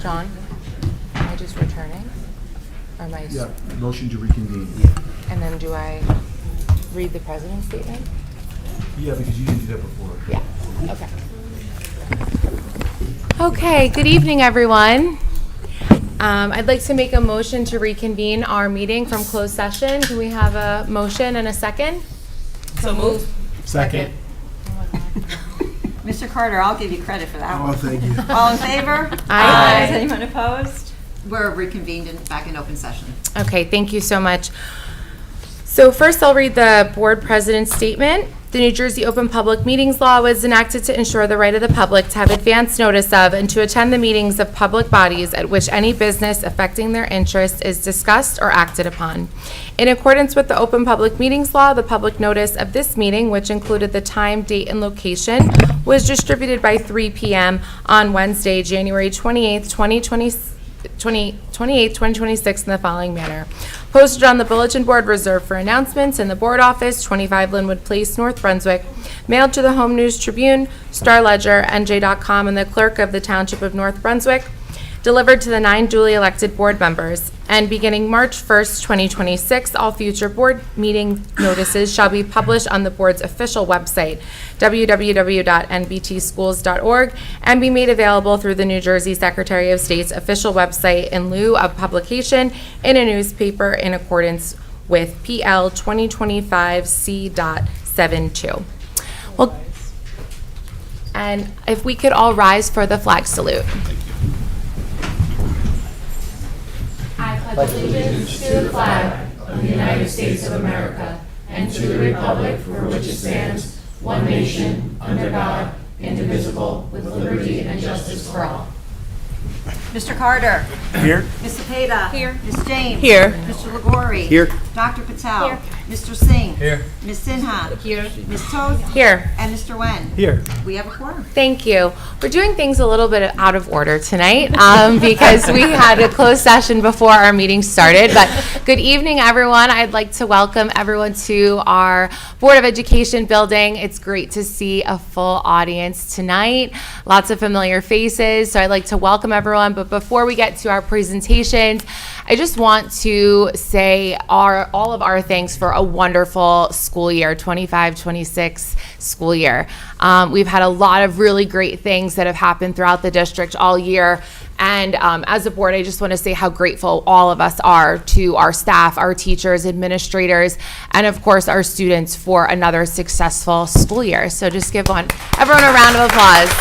John, am I just returning? Or am I? Yeah, motion to reconvene. And then do I read the president's statement? Yeah, because you didn't do that before. Yeah, okay. Okay, good evening, everyone. I'd like to make a motion to reconvene our meeting from closed session. Can we have a motion and a second? So moved. Second. Mr. Carter, I'll give you credit for that Oh, one. thank you. All in favor? Aye. Is anyone opposed? We're reconvened back in open session. Okay, thank you so much. So first I'll read the board president's statement. The New Jersey Open Public Meetings Law was enacted to ensure the right of the public to have advance notice of and to attend the meetings of public bodies at which any business affecting their interest is discussed or acted upon. In accordance with the Open Public Meetings Law, the public notice of this meeting, which included the time, date, and location, was distributed by 3 p.m. on Wednesday, January 28th, 2026 in the following manner. Posted on the bulletin board reserved for announcements in the board office, 25 Linwood Place, North Brunswick. Mailed to the Home News Tribune, Star Ledger, NJ.com, and the clerk of the Township of North Brunswick. Delivered to the 9 duly elected board members. And beginning March 1st, 2026, all future board meeting notices shall be published on the board's official website, www.nbtschools.org, and be made available through the New Jersey Secretary of State's official website in lieu of publication in a newspaper in accordance with PL 2025 C.72. Well, and if we could all rise for the flag salute. I pledge allegiance to the flag of the United States of America and to the republic for which it stands, one nation, under God, indivisible, with liberty and justice for all. Mr. Carter. Here. Ms. Cepeda. Here. Ms. James. Here. Mr. Liguori. Here. Dr. Patel. Here. Mr. Singh. Here. Ms. Sinha. Here. Ms. Toth. Here. And Mr. Wen. Here. We have a quorum. Thank you. We're doing things a little bit out of order tonight because we had a closed session before our meeting started. But good evening, everyone. I'd like to welcome everyone to our Board of Education building. It's great to see a full audience tonight. Lots of familiar faces. So I'd like to welcome everyone. But before we get to our presentations, I just want to say all of our thanks for a wonderful school year, 25-26 school year. We've had a lot of really great things that have happened throughout the district all year. And as a board, I just want to say how grateful all of us are to our staff, our teachers, administrators, and of course our students for another successful school year. So just give everyone a round of applause.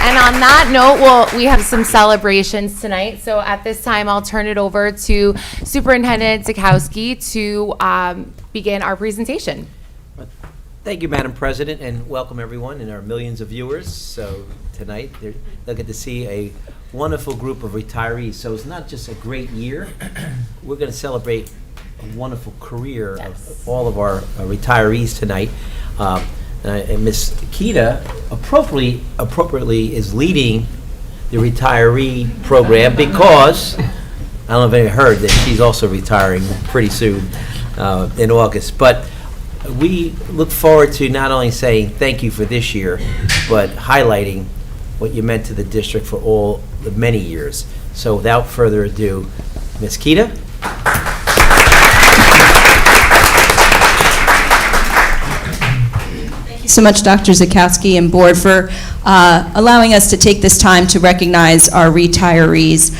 And on that note, we have some celebrations tonight. So at this time, I'll turn it over to Superintendent Zakowski to begin our presentation. Thank you, Madam President, and welcome everyone and our millions of viewers. So tonight, they'll get to see a wonderful group of retirees. So it's not just a great year. We're going to celebrate a wonderful career of all of our retirees tonight. And Ms. Kita appropriately is leading the retiree program because, I don't know if anyone heard that she's also retiring pretty soon in August. But we look forward to not only saying thank you for this year, but highlighting what you meant to the district for all the many years. So without further ado, Ms. Kita. So much, Dr. Zakowski and board, for allowing us to take this time to recognize our retirees.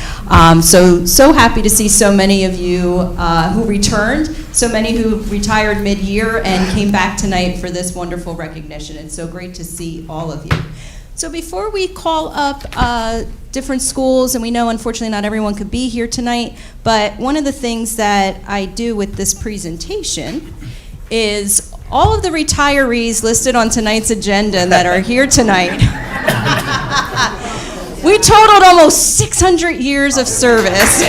So happy to see so many of you who returned, so many who retired mid-year and came back tonight for this wonderful recognition. It's so great to see all of you. So before we call up different schools, and we know unfortunately not everyone could be here tonight, but one of the things that I do with this presentation is all of the retirees listed on tonight's agenda that are here tonight. We totaled almost 600 years of service.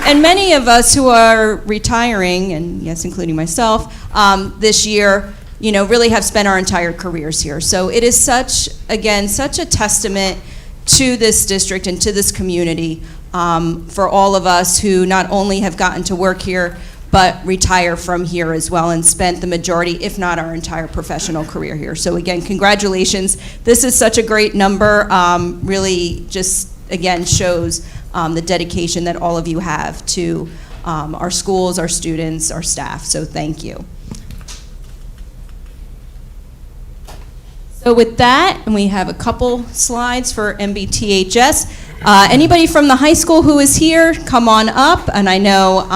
And many of us who are retiring, and yes, including myself, this year, really have spent our entire careers here. So it is such a testament to this district and to this community for all of us who not only have gotten to work here, but retire from here as well and spent the majority, if not our entire professional career here. So again, congratulations. This is such a great number. Really just, again, shows the dedication that all of you have to our schools, our students, our staff. So thank you. So with that, and we have a couple slides for MBTHS. Anybody from the high school who is here, come on up. And I know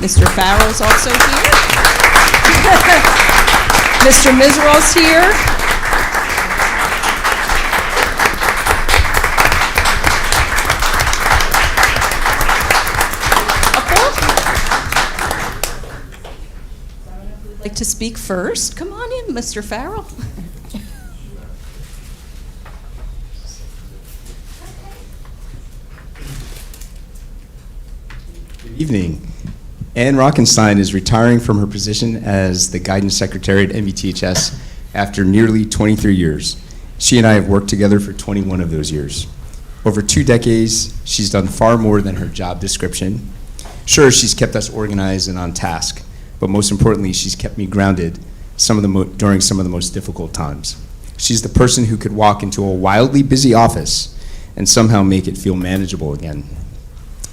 Mr. Farrell's also here. Mr. Miseral's here. I'd like to speak first. Come on in, Mr. Farrell. Evening. Ann Rockenstein is retiring from her position as the guidance secretary at MBTHS after nearly 23 years. She and I have worked together for 21 of those years. Over 2 decades, she's done far more than her job description. Sure, she's kept us organized and on task, but most importantly, she's kept me grounded during some of the most difficult times. She's the person who could walk into a wildly busy office and somehow make it feel manageable again.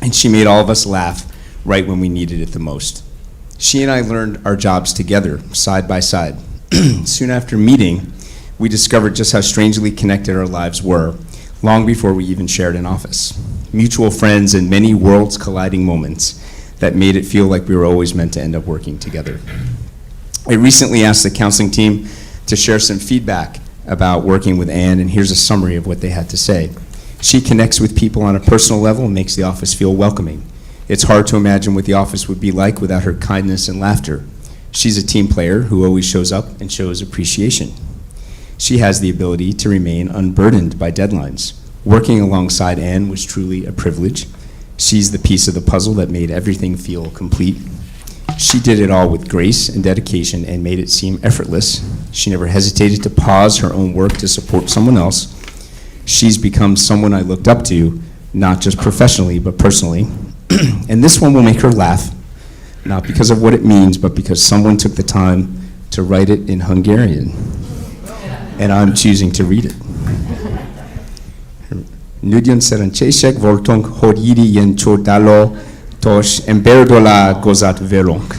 And she made all of us laugh right when we needed it the most. She and I learned our jobs together, side by side. Soon after meeting, we discovered just how strangely connected our lives were, long before we even shared an office. Mutual friends and many worlds colliding moments that made it feel like we were always meant to end up working together. I recently asked the counseling team to share some feedback about working with Ann, and here's a summary of what they had to say. She connects with people on a personal level and makes the office feel welcoming. It's hard to imagine what the office would be like without her kindness and laughter. She's a team player who always shows up and shows appreciation. She has the ability to remain unburdened by deadlines. Working alongside Ann was truly a privilege. She's the piece of the puzzle that made everything feel complete. She did it all with grace and dedication and made it seem effortless. She never hesitated to pause her own work to support someone else. She's become someone I looked up to, not just professionally, but personally. And this one will make her laugh, not because of what it means, but because someone took the time to write it in Hungarian. And I'm choosing to read it. Nudjon szerencsések voltunk, hogy ilyen csodáló, tos emberdola gozat verunk.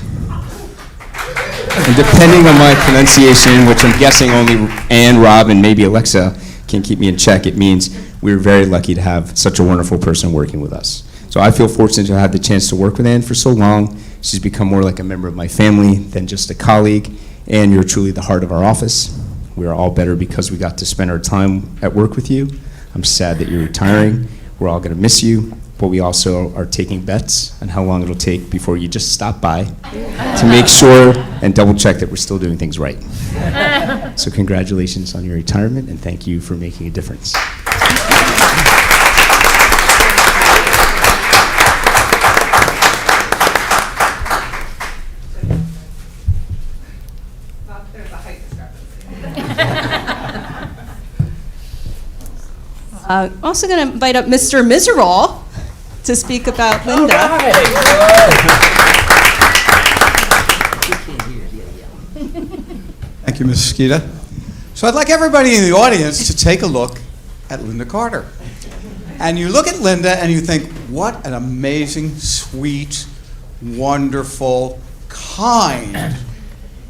And depending on my pronunciation, which I'm guessing only Ann, Rob, and maybe Alexa can keep me in check, it means we're very lucky to have such a wonderful person working with us. So I feel fortunate to have the chance to work with Ann for so long. She's become more like a member of my family than just a colleague, and you're truly the heart of our office. We are all better because we got to spend our time at work with you. I'm sad that you're retiring. We're all going to miss you, but we also are taking bets on how long it'll take before you just stop by to make sure and double check that we're still doing things right. So congratulations on your retirement, and thank you for making a difference. Also going to invite up Mr. Miserall to speak about Linda. Thank you, Mrs. Skeeta. So I'd like everybody in the audience to take a look at Linda Carter. And you look at Linda and you think, what an amazing, sweet, wonderful, kind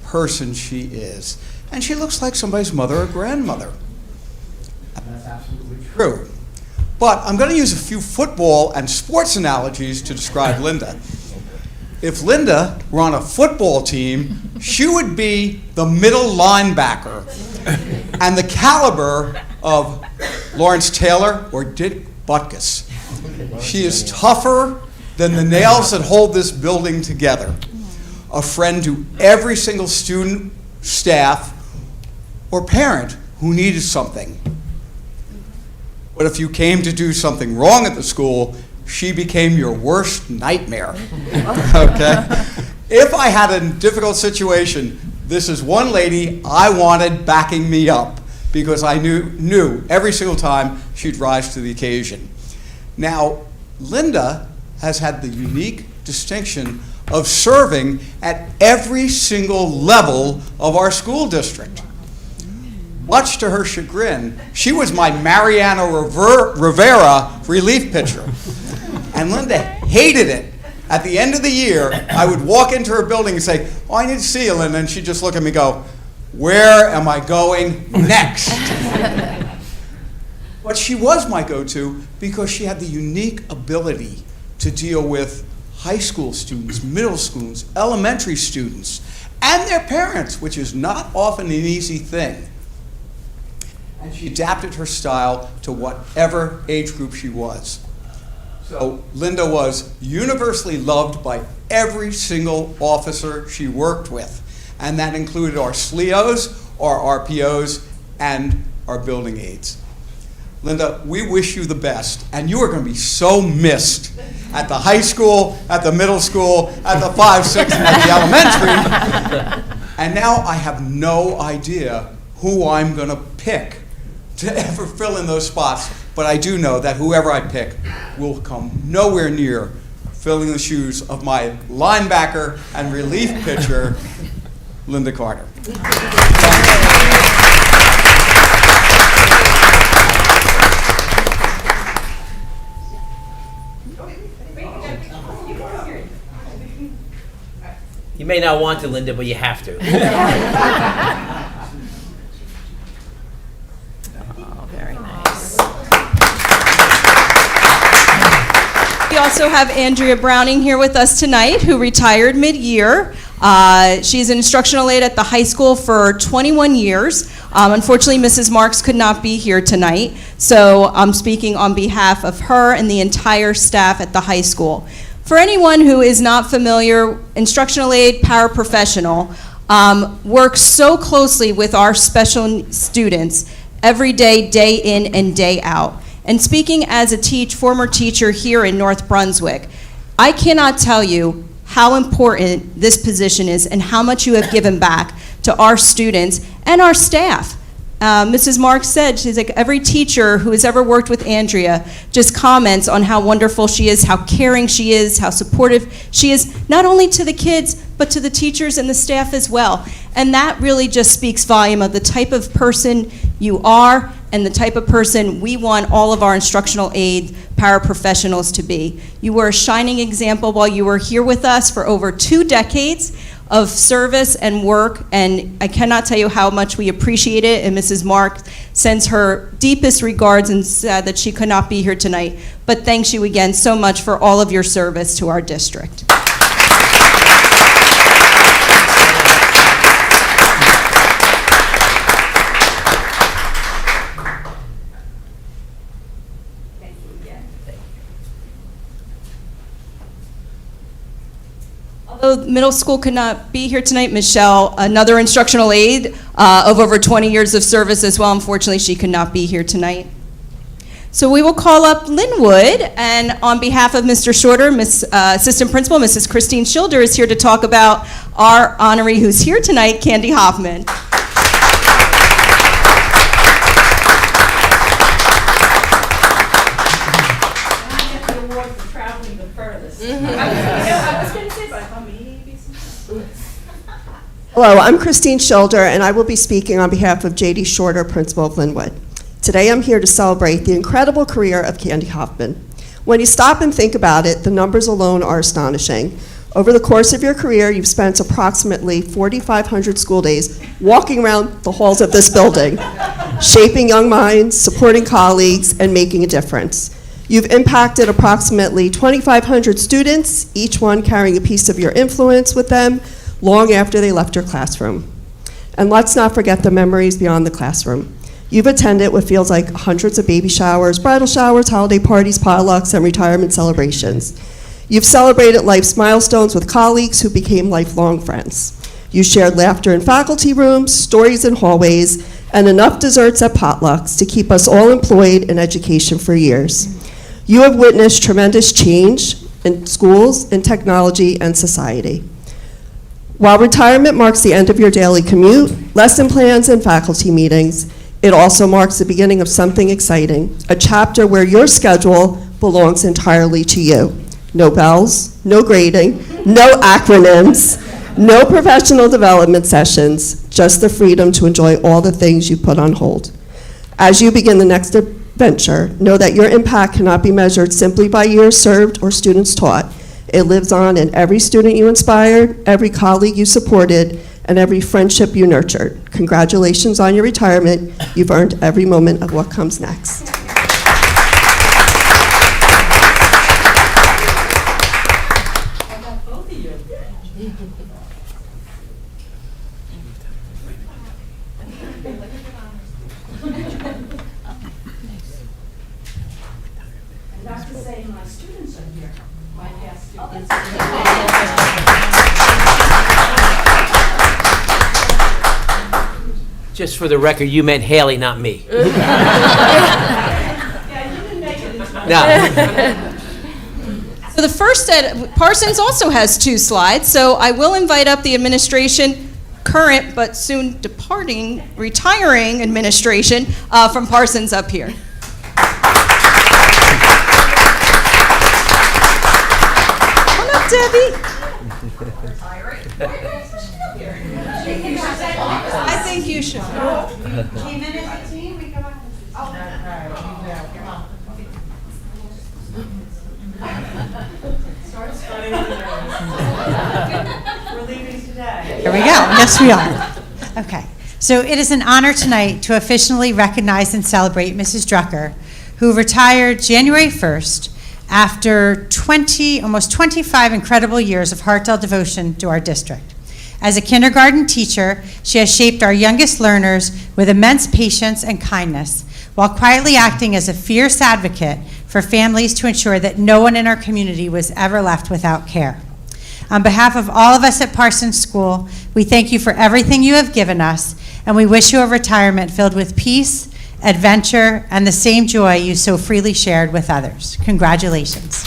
person she is. And she looks like somebody's mother or grandmother. That's absolutely true. But I'm going to use a few football and sports analogies to describe Linda. If Linda were on a football team, she would be the middle linebacker and the caliber of Lawrence Taylor or Dick Butkus. She is tougher than the nails that hold this building together. A friend to every single student, staff, or parent who needed something. But if you came to do something wrong at the school, she became your worst nightmare. Okay? If I had a difficult situation, this is one lady I wanted backing me up because I knew every single time she'd rise to the occasion. Now, Linda has had the unique distinction of serving at every single level of our school district. Much to her chagrin, she was my Mariano Rivera relief pitcher. And Linda hated it. At the end of the year, I would walk into her building and say, "Oh, I need to see you, Linda." And she'd just look at me and go, "Where am I going next?" But she was my go-to because she had the unique ability to deal with high school students, middle schools, elementary students, and their parents, which is not often an easy thing. And she adapted her style to whatever age group she was. So Linda was universally loved by every single officer she worked with, and that included our SLEOs, our RPOs, and our building aides. Linda, we wish you the best, and you are going to be so missed at the high school, at the middle school, at the 5, 6, and at the elementary. And now I have no idea who I'm going to pick to ever fill in those spots, but I do know that whoever I pick will come nowhere near filling the shoes of my linebacker and relief pitcher, Linda Carter. You may not want to, Linda, but you have to. We also have Andrea Browning here with us tonight, who retired mid-year. She's an instructional aide at the high school for 21 years. Unfortunately, Mrs. Marks could not be here tonight, so I'm speaking on behalf of her and the entire staff at the high school. For anyone who is not familiar, instructional aide, paraprofessional, works so closely with our special students every day, day in and day out. And speaking as a former teacher here in North Brunswick, I cannot tell you how important this position is and how much you have given back to our students and our staff. Mrs. Marks said, she's like, every teacher who has ever worked with Andrea just comments on how wonderful she is, how caring she is, how supportive she is, not only to the kids, but to the teachers and the staff as well. And that really just speaks volume of the type of person you are and the type of person we want all of our instructional aid paraprofessionals to be. You were a shining example while you were here with us for over 2 decades of service and work, and I cannot tell you how much we appreciate it, and Mrs. Marks sends her deepest regards and sad that she could not be here tonight, but thanks you again so much for all of your service to our district. Although middle school could not be here tonight, Michelle, another instructional aide of over 20 years of service as well, unfortunately she could not be here tonight. So we will call up Linwood, and on behalf of Mr. Shorter, Assistant Principal, Mrs. Christine Schilder is here to talk about our honoree who's here tonight, Candy Hoffman. Hello, I'm Christine Schilder, and I will be speaking on behalf of J.D. Shorter, Principal of Linwood. Today I'm here to celebrate the incredible career of Candy Hoffman. When you stop and think about it, the numbers alone are astonishing. Over the course of your career, you've spent approximately 4,500 school days walking around the halls of this building, shaping young minds, supporting colleagues, and making a difference. You've impacted approximately 2,500 students, each one carrying a piece of your influence with them long after they left your classroom. And let's not forget the memories beyond the classroom. You've attended what feels like hundreds of baby showers, bridal showers, holiday parties, potlucks, and retirement celebrations. You've celebrated life's milestones with colleagues who became lifelong friends. You shared laughter in faculty rooms, stories in hallways, and enough desserts at potlucks to keep us all employed in education for years. You have witnessed tremendous change in schools, in technology, and society. While retirement marks the end of your daily commute, lesson plans, and faculty meetings, it also marks the beginning of something exciting, a chapter where your schedule belongs entirely to you. no bells, no grading, no acronyms, no professional development sessions, just the freedom to enjoy all the things you put on hold. As you begin the next adventure, know that your impact cannot be measured simply by years served or students taught. It lives on in every student you inspired, every colleague you supported, and every friendship you nurtured. Congratulations on your retirement. You've earned every moment of what comes next. Just for the record, you meant Haley, not me. No. So the first set, Parsons also has 2 slides, so I will invite up the administration, current but soon departing, retiring administration from Parsons up here. Come up, Debbie. I think you should. Came in as a team, we come up. We're leaving today. Here we go. Yes, we are. Okay. So it is an honor tonight to officially recognize and celebrate Mrs. Drucker, who retired January 1st after almost 25 incredible years of heartfelt devotion to our district. As a kindergarten teacher, she has shaped our youngest learners with immense patience and kindness, while quietly acting as a fierce advocate for families to ensure that no one in our community was ever left without care. On behalf of all of us at Parsons School, we thank you for everything you have given us, and we wish you a retirement filled with peace, adventure, and the same joy you so freely shared with others. Congratulations.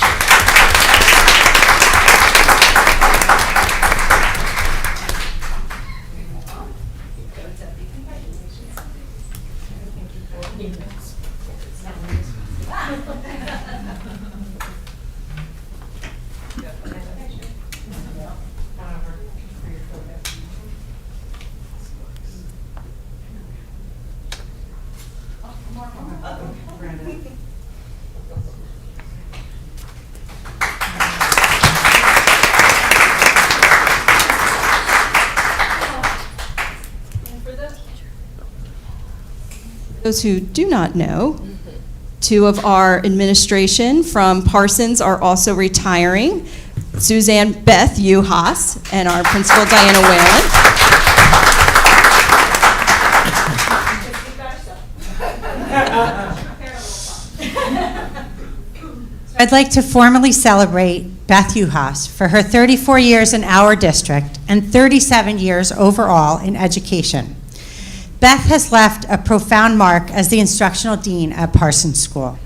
Those who do not know, 2 of our administration from Parsons are also retiring. Suzanne Beth Uhas and our principal Diana Whalen. I'd like to formally celebrate Beth Uhas for her 34 years in our district and 37 years overall in education. Beth has left a profound mark as the instructional dean at Parsons School.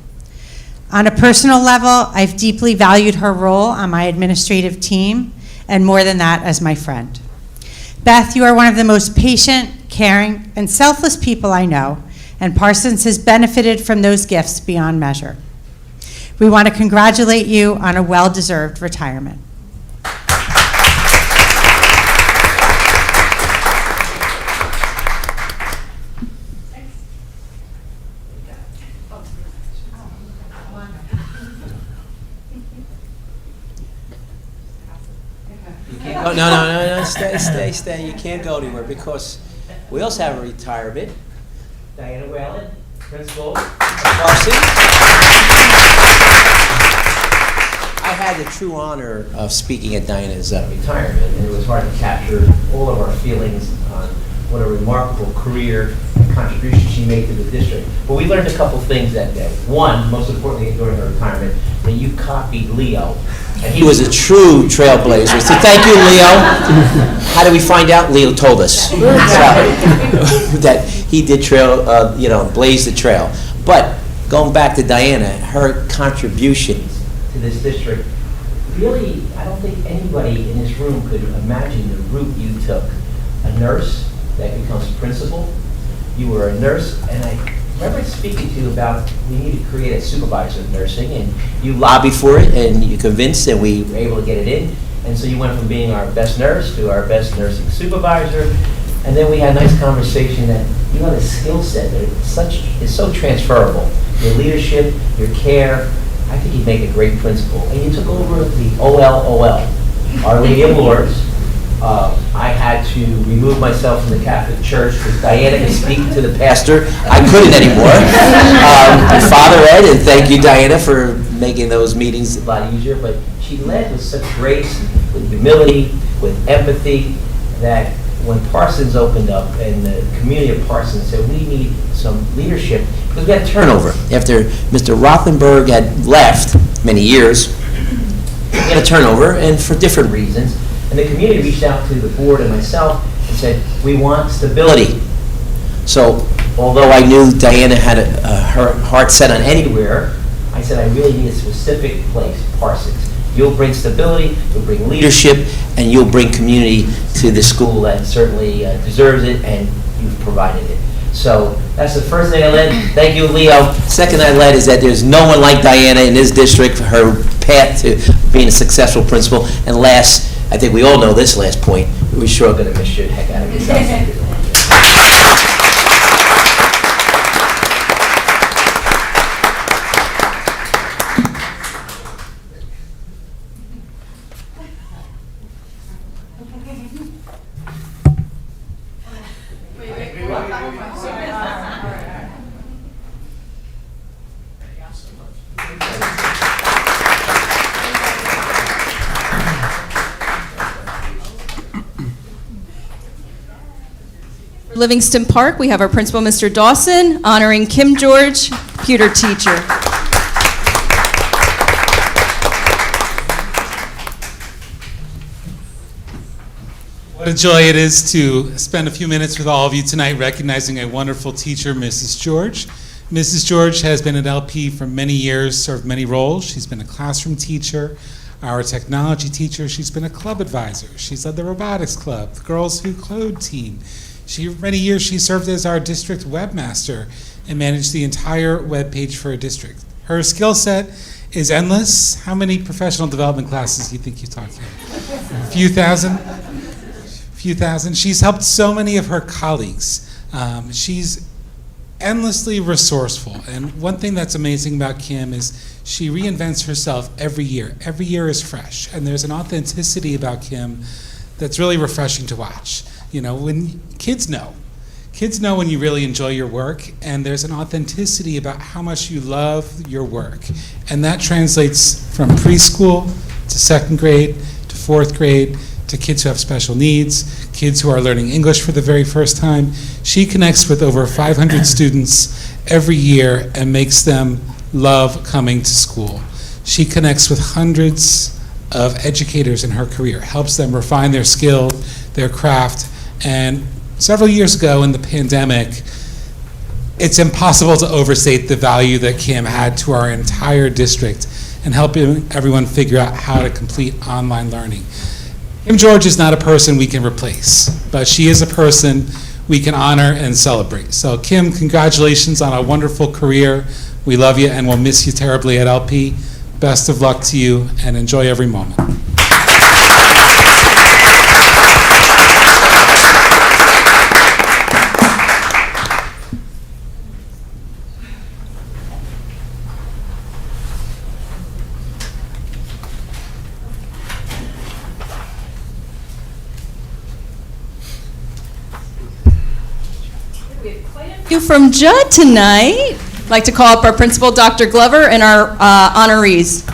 On a personal level, I've deeply valued her role on my administrative team, and more than that, as my friend. Beth, you are one of the most patient, caring, and selfless people I know, and Parsons has benefited from those gifts beyond measure. We want to congratulate you on a well-deserved retirement. Oh, no, stay. You can't go anywhere because we also have a retirement. Diana Whalen, principal of Parsons. I had the true honor of speaking at Diana's retirement, and it was hard to capture all of our feelings on what a remarkable career and contribution she made to the district. But we learned a couple things that day. One, most importantly during her retirement, that you copied Leo. And he was a true trailblazer. So thank you, Leo. How did we find out? Leo told us that he did blaze the trail. But going back to Diana, her contribution to this district, really, I don't think anybody in this room could imagine the route you took. A nurse that becomes principal. You were a nurse, and I remember speaking to you about we need to create a supervisor of nursing, and you lobbied for it, and you convinced, and we were able to get it in. And so you went from being our best nurse to our best nursing supervisor, and then we had a nice conversation that you have a skill set that is so transferable. Your leadership, your care, I think you'd make a great principal. And you took over the OLOL, Our Lady of Lourdes. I had to remove myself from the Catholic Church because Diana can speak to the pastor. I couldn't anymore. Father Ed, and thank you, Diana, for making those meetings a lot easier. But she led with such grace, with humility, with empathy, that when Parsons opened up and the community of Parsons said, we need some leadership, because we had turnover. After Mr. Rothenberg had left many years, we had a turnover, and for different reasons. And the community reached out to the board and myself and said, we want stability. So although I knew Diana had her heart set on anywhere, I said, I really need a specific place, Parsons. You'll bring stability, you'll bring leadership, and you'll bring community to the school that certainly deserves it, and you've provided it. So that's the first thing I led. Thank you, Leo. Second I led is that there's no one like Diana in this district for her path to being a successful principal. And last, I think we all know this last point, we're sure going to miss you the heck out of yourself. Livingston Park, we have our principal, Mr. Dawson, honoring Kim George, computer teacher. What a joy it is to spend a few minutes with all of you tonight recognizing a wonderful teacher, Mrs. George. Mrs. George has been at LP for many years, served many roles. She's been a classroom teacher, our technology teacher. She's been a club advisor. She's led the robotics club, the Girls Who Code team. For many years, she served as our district webmaster and managed the entire web page for a district. Her skill set is endless. How many professional development classes do you think you taught here? A few thousand? She's helped so many of her colleagues. She's endlessly resourceful. And one thing that's amazing about Kim is she reinvents herself every year. Every year is fresh. And there's an authenticity about Kim that's really refreshing to watch. You know, when kids know when you really enjoy your work, and there's an authenticity about how much you love your work. And that translates from preschool to second grade to fourth grade to kids who have special needs, kids who are learning English for the very first time. She connects with over 500 students every year and makes them love coming to school. She connects with hundreds of educators in her career, helps them refine their skill, their craft. And several years ago in the pandemic, it's impossible to overstate the value that Kim had to our entire district and helping everyone figure out how to complete online learning. Kim George is not a person we can replace, but she is a person we can honor and celebrate. So Kim, congratulations on a wonderful career. We love you and we'll miss you terribly at LP. Best of luck to you and enjoy every moment. You from Judd tonight. I'd like to call up our principal, Dr. Glover, and our honorees.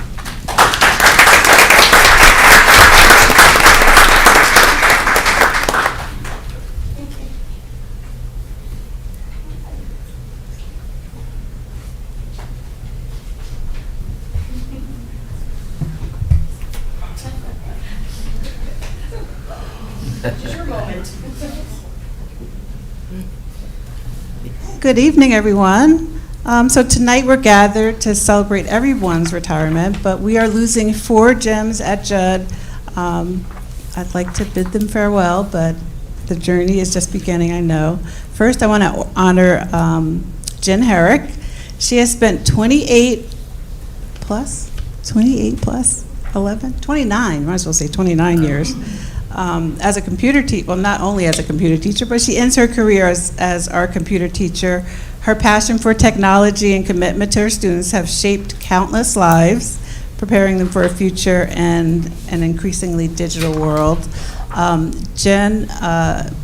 This is your moment. Good evening, everyone. So tonight we're gathered to celebrate everyone's retirement, but we are losing 4 gems at Judd. I'd like to bid them farewell, but the journey is just beginning, I know. First, I want to honor Jen Herrick. She has spent 29, might as well say 29 years, as a computer teacher, well, not only as a computer teacher, but she ends her career as our computer teacher. Her passion for technology and commitment to her students have shaped countless lives, preparing them for a future and an increasingly digital world. Jen,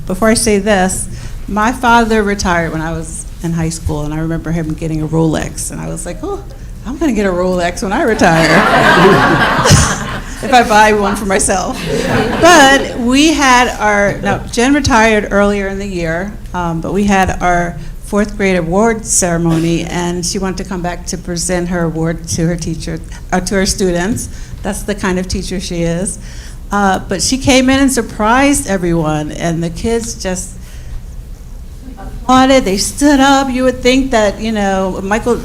before I say this, my father retired when I was in high school, and I remember him getting a Rolex, and I was like, oh, I'm going to get a Rolex when I retire, if I buy one for myself. But we had Jen retired earlier in the year, but we had our 4th grade award ceremony, and she wanted to come back to present her award to her to her students. That's the kind of teacher she is. But she came in and surprised everyone, and the kids just applauded. They stood up. You would think that,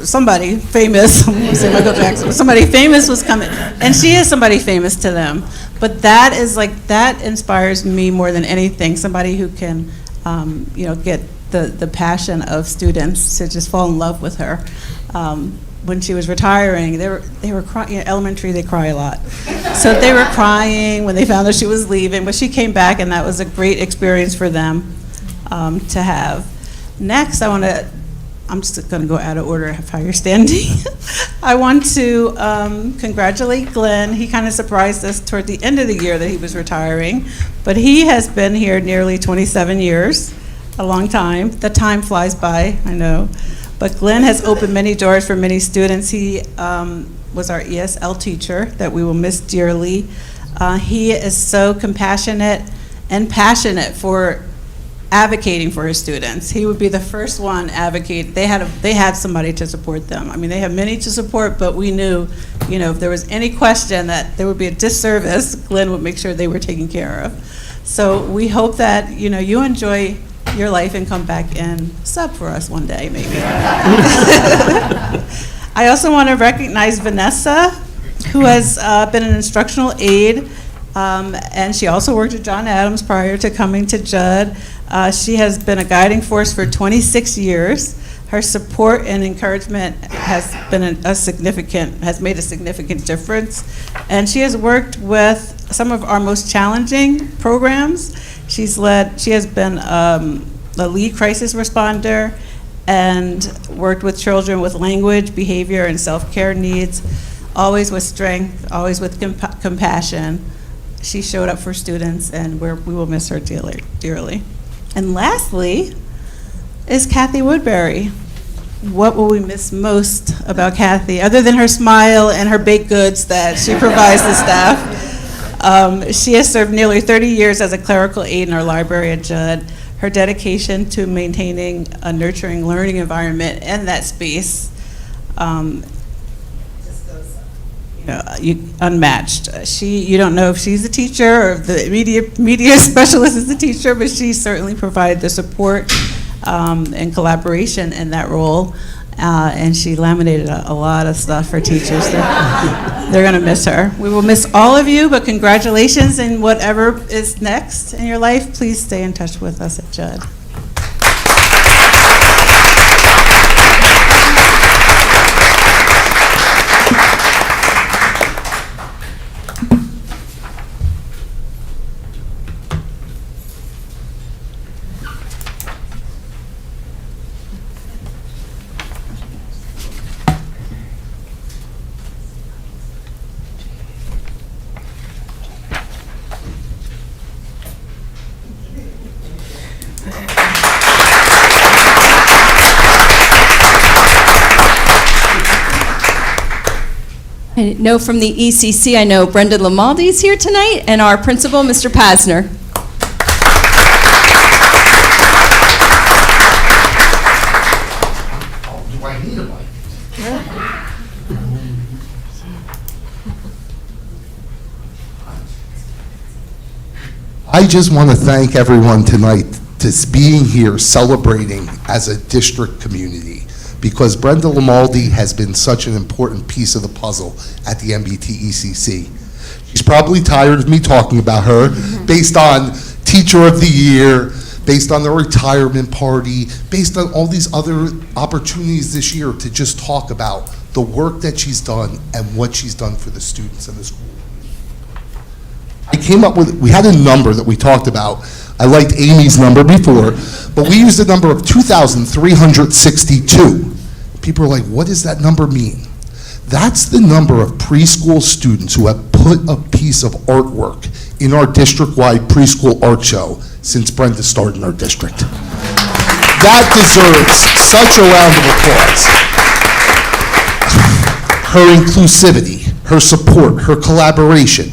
somebody famous, I won't say Michael Jackson, somebody famous was coming, and she is somebody famous to them. But that inspires me more than anything. Somebody who can, get the passion of students to just fall in love with her. When she was retiring, they were crying. Elementary, they cry a lot, so they were crying when they found out she was leaving. But she came back, and that was a great experience for them to have. Next, I'm just going to go out of order of how you're standing. I want to congratulate Glenn. He kind of surprised us toward the end of the year that he was retiring, but he has been here nearly 27 years, a long time. The time flies by, I know. But Glenn has opened many doors for many students. He was our ESL teacher that we will miss dearly. He is so compassionate and passionate for advocating for his students. He would be the first one advocate. They had somebody to support them. I mean, they have many to support, but we knew, if there was any question that there would be a disservice, Glenn would make sure they were taken care of. So we hope that, you enjoy your life and come back and sub for us one day, maybe. I also want to recognize Vanessa, who has been an instructional aide, and she also worked at John Adams prior to coming to Judd. She has been a guiding force for 26 years. Her support and encouragement has made a significant difference. And she has worked with some of our most challenging programs. She has been a lead crisis responder and worked with children with language, behavior, and self-care needs, always with strength, always with compassion. She showed up for students, and we will miss her dearly. And lastly is Kathy Woodbury. What will we miss most about Kathy, other than her smile and her baked goods that she provides the staff? She has served nearly 30 years as a clerical aide in our library at Judd. Her dedication to maintaining a nurturing learning environment in that space unmatched. You don't know if she's a teacher or if the media specialist is a teacher, but she certainly provided the support and collaboration in that role. And she laminated a lot of stuff for teachers. They're going to miss her. We will miss all of you, but congratulations, and whatever is next in your life, please stay in touch with us at Judd. I know from the ECC, I know Brenda Lamaldi is here tonight, and our principal, Mr. Pasner. Do I need a mic? I just want to thank everyone tonight to being here celebrating as a district community, because Brenda Lamaldi has been such an important piece of the puzzle at the MBT ECC. She's probably tired of me talking about her based on Teacher of the Year, based on the retirement party, based on all these other opportunities this year to just talk about the work that she's done and what she's done for the students in the school. I came up with, we had a number that we talked about. I liked Amy's number before, but we used the number of 2,362. People are like, what does that number mean? That's the number of preschool students who have put a piece of artwork in our district-wide preschool art show since Brenda started in our district. That deserves such a round of applause. Her inclusivity, her support, her collaboration,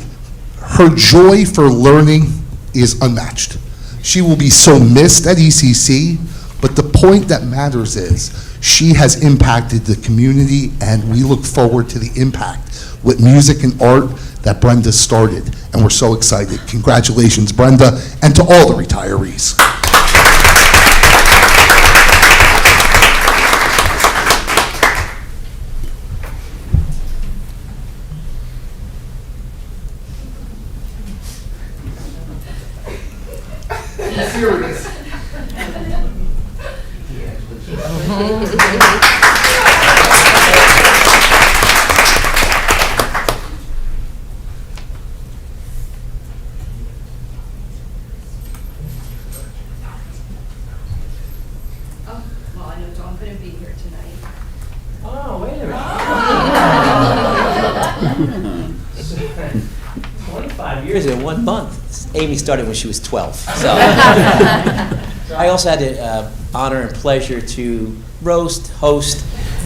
her joy for learning is unmatched. She will be so missed at ECC, but the point that matters is she has impacted the community, and we look forward to the impact with music and art that Brenda started, and we're so excited. Congratulations, Brenda, and to all the retirees. Well, I know Dawn couldn't be here tonight. Oh, wait a minute. 25 years in 1 month. Amy started when she was 12. So I also had the honor and pleasure to host,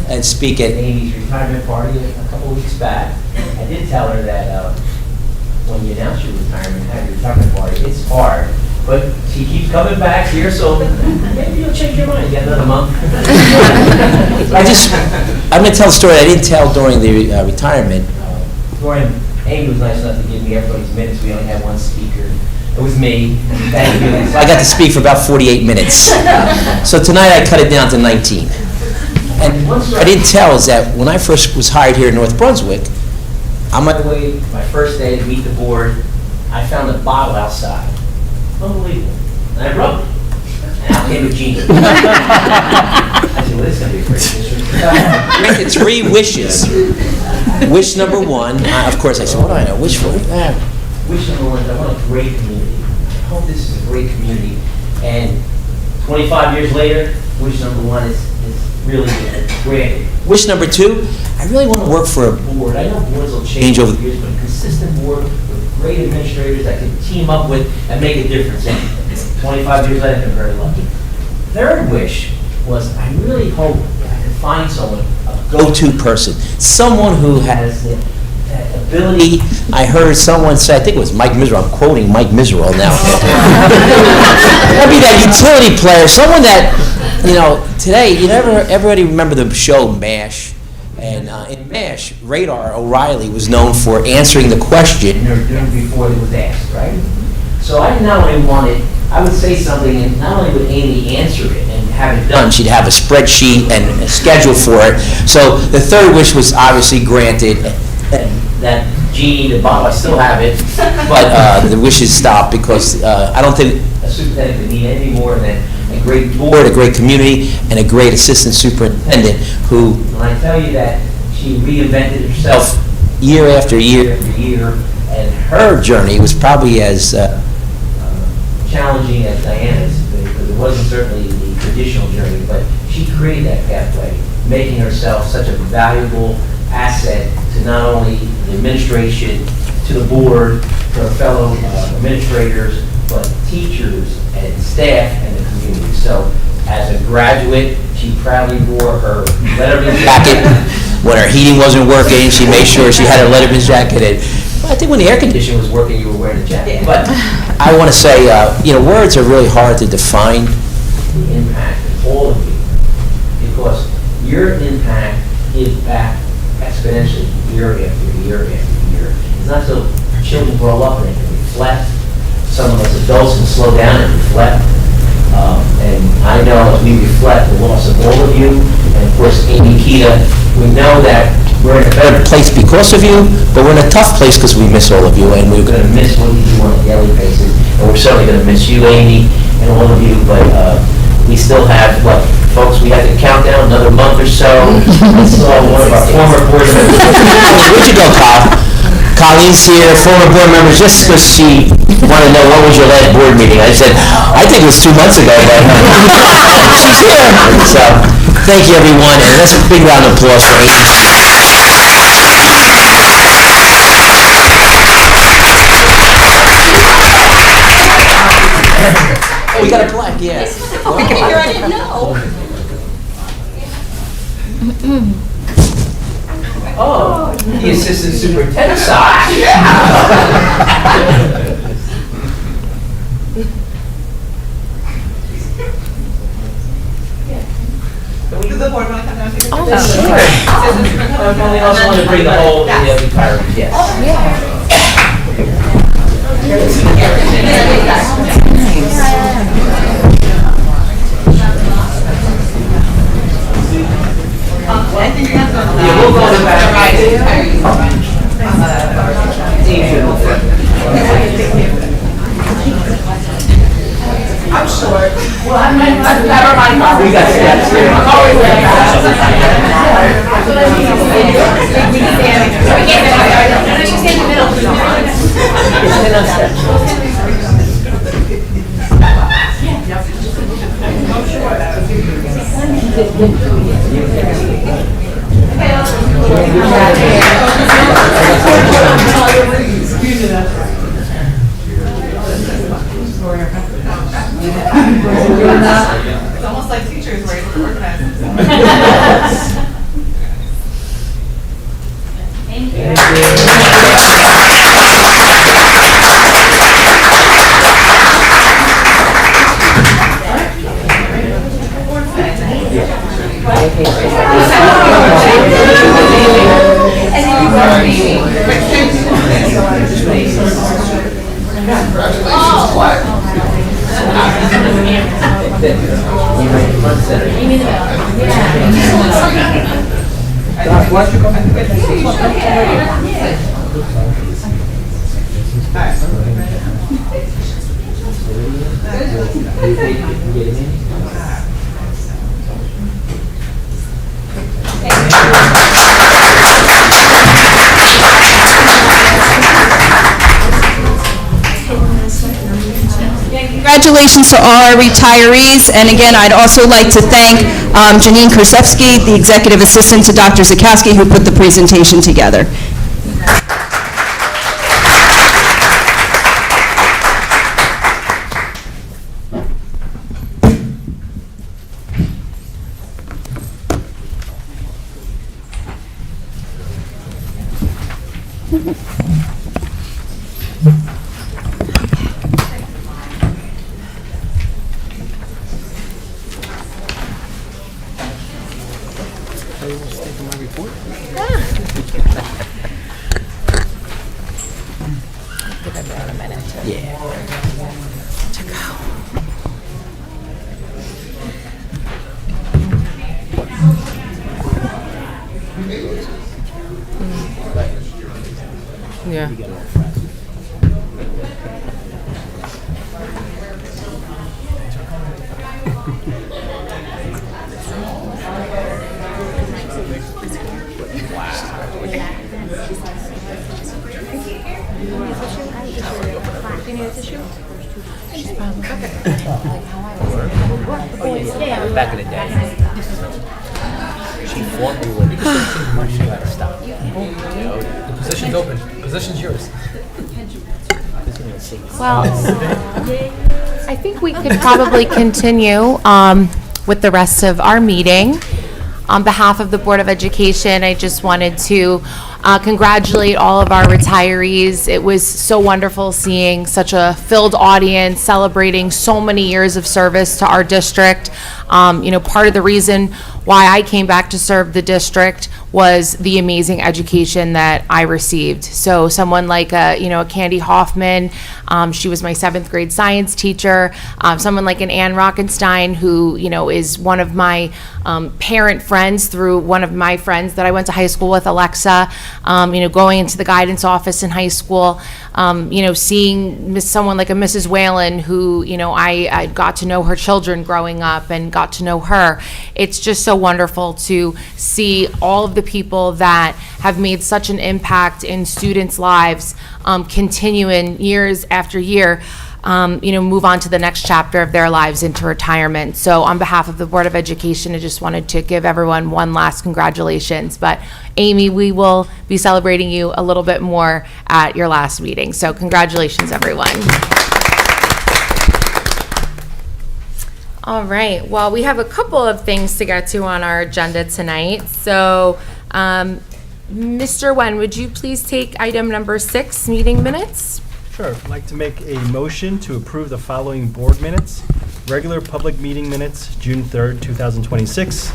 and speak at Amy's retirement party a couple of weeks back. I did tell her that when you announce your retirement at your retirement party, it's hard. But she keeps coming back here, so maybe you'll change your mind. You got another month. I'm going to tell a story I didn't tell during the retirement. Amy was nice enough to give me everybody's minutes. We only had one speaker. It was me. Thank you. So I got to speak for about 48 minutes. So tonight I cut it down to 19. And one story I didn't tell is that when I first was hired here in North Brunswick, on my way, my first day to meet the board, I found a bottle outside. Unbelievable. And I rubbed it. And out came a genie. I said, well, this is going to be a great history. Granted 3 wishes. Wish number 1, of course, I said, what do I know? Wish for? Wish number 1 is I want a great community. I hope this is a great community. And 25 years later, wish number 1 is really great. Wish number 2, I really want to work for a board. I know boards will change over the years, but a consistent board with great administrators that can team up with and make a difference. And 25 years later, I've been very lucky. Third wish was I really hope I can find someone, a go-to person, someone who has the ability. I heard someone say, I think it was Mike Miserall, I'm quoting Mike Miserall now. That'd be that utility player, someone that, today, everybody remember the show MASH? And in MASH, Radar O'Reilly was known for answering the question before it was asked, right? So I not only wanted, I would say something, and not only would Amy answer it and have it done, she'd have a spreadsheet and a schedule for it. So the third wish was obviously granted. That genie, the bottle, I still have it, but the wishes stopped because I don't think a superintendent could need any more than a great board, a great community, and a great assistant superintendent who, when I tell you that she reinvented herself year after year after year, and her journey was probably as challenging as Diana's, because it wasn't certainly the traditional journey, but she created that pathway, making herself such a valuable asset to not only the administration, to the board, to her fellow administrators, but teachers and staff and the community. So as a graduate, she proudly wore her Letterman jacket. When her heating wasn't working, she made sure she had her Letterman jacket. And I think when the air conditioning was working, you were wearing a jacket. Yeah. But I want to say, words are really hard to define the impact of all of you, because your impact is back exponentially year after year after year. It's not so children grow up and they can reflect. Some of us adults can slow down and reflect. And I know as we reflect the loss of all of you, and of course Amy, Keita, we know that we're in a better place because of you, but we're in a tough place because we miss all of you, and we're going to miss what you do on a daily basis. and we're certainly going to miss you, Amy, and all of you, but we still have, what, folks, we have to count down another month or so. I saw one of our former board members. Where'd you go, Kyle? Colleen's here, former board members, just because she wanted to know what was your last board meeting. I said, I think it was 2 months ago, but she's here. So, thank you, everyone, and let's a big round of applause for Amy. Oh, we got a plaque, yes. I didn't know. Oh, the assistant superintendent side. Does the board want to come down to Oh, sure. I also want to bring the whole retirees, yes. Yeah, we'll go to I'm short. Well, never mind. We got steps here. It's almost like teachers were able to organize. Congratulations to all our retirees, and again, I'd also like to thank Janine Kursevsky, the Executive Assistant to Dr. Zakowski, who put the presentation together. Yeah. Back in the day. She fought me with she had to stop. The position's open. Position's yours. Well, I think we could probably continue with the rest of our meeting. On behalf of the Board of Education, I just wanted to congratulate all of our retirees. It was so wonderful seeing such a filled audience celebrating so many years of service to our district. Part of the reason why I came back to serve the district was the amazing education that I received. So someone like a Candy Hoffman, she was my 7th grade science teacher. Someone like an Ann Rockenstein, who is one of my parent friends through one of my friends that I went to high school with, Alexa. Going into the guidance office in high school, seeing someone like a Mrs. Whalen, who I got to know her children growing up and got to know her. It's just so wonderful to see all of the people that have made such an impact in students' lives continue in years after year, move on to the next chapter of their lives into retirement. So on behalf of the Board of Education, I just wanted to give everyone one last congratulations. But Amy, we will be celebrating you a little bit more at your last meeting. So congratulations, everyone. All right, well, we have a couple of things to get to on our agenda tonight. So, Mr. Wen, would you please take item number 6, meeting minutes? Sure. I'd like to make a motion to approve the following board minutes. Regular public meeting minutes, June 3rd, 2026.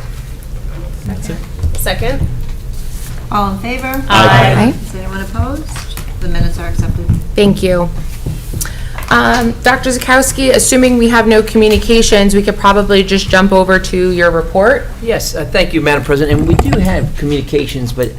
That's it. Second. All in favor? Aye. Is anyone opposed? The minutes are accepted. Thank you. Dr. Zakowski, assuming we have no communications, we could probably just jump over to your report. Yes, thank you, Madam President. And we do have communications, but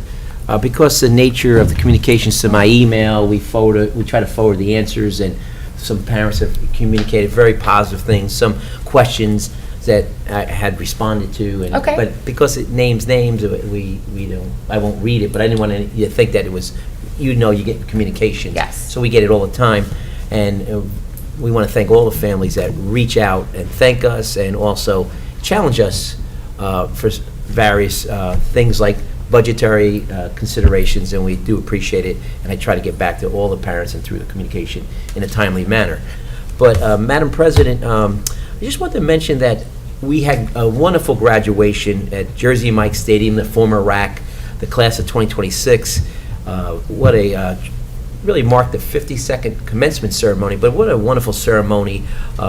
because the nature of the communications to my email, we try to forward the answers, and some parents have communicated very positive things, some questions that I had responded to. And, okay. But because it names names, we don't. I won't read it, but I didn't want you to think that it was, you get communication. Yes. So we get it all the time. And we want to thank all the families that reach out and thank us, and also challenge us for various things like budgetary considerations, and we do appreciate it. And I try to get back to all the parents and through the communication in a timely manner. But Madam President, I just want to mention that we had a wonderful graduation at Jersey Mike Stadium, the former RAC, the class of 2026. What a really marked the 52nd commencement ceremony, but what a wonderful ceremony. We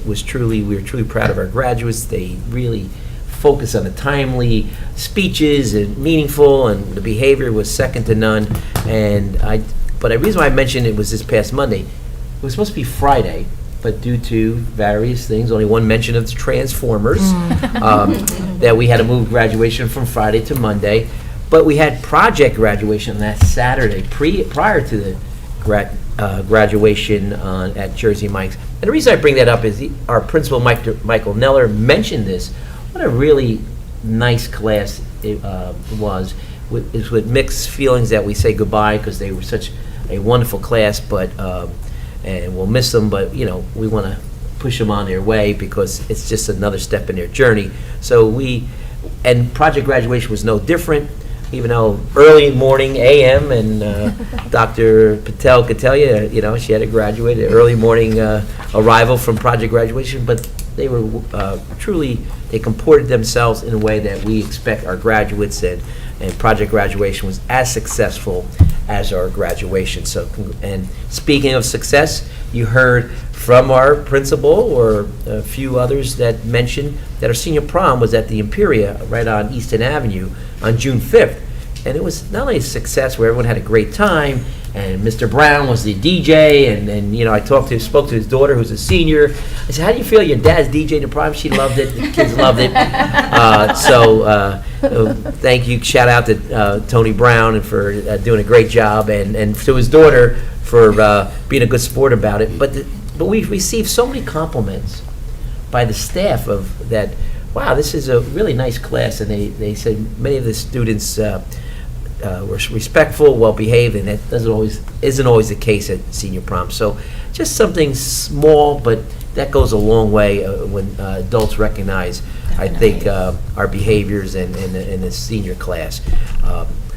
were truly proud of our graduates. They really focused on the timely speeches and meaningful, and the behavior was second to none. But the reason why I mentioned it was this past Monday. It was supposed to be Friday, but due to various things, only one mention of the Transformers, that we had to move graduation from Friday to Monday. But we had project graduation on that Saturday, prior to the graduation at Jersey Mike's. And the reason I bring that up is our principal, Michael Neller, mentioned this. What a really nice class it was. It's with mixed feelings that we say goodbye, because they were such a wonderful class, but and we'll miss them, but we want to push them on their way, because it's just another step in their journey. And project graduation was no different. Even though early morning AM, and Dr. Patel could tell you, she had to graduate, an early morning arrival from project graduation, but they were they comported themselves in a way that we expect our graduates, and project graduation was as successful as our graduation. So, and speaking of success, you heard from our principal, or a few others that mentioned that our senior prom was at the Imperia right on Easton Avenue on June 5th. And it was not only a success where everyone had a great time, and Mr. Brown was the DJ, and I spoke to his daughter, who's a senior. I said, how do you feel your dad's DJing the prom? She loved it, the kids loved it. Thank you, shout out to Tony Brown and for doing a great job, and to his daughter for being a good sport about it. But we've received so many compliments by the staff of that. Wow, this is a really nice class, and they said many of the students were respectful, well behaved, and that isn't always the case at senior prom. So just something small, but that goes a long way when adults recognize, I think, our behaviors in the senior class.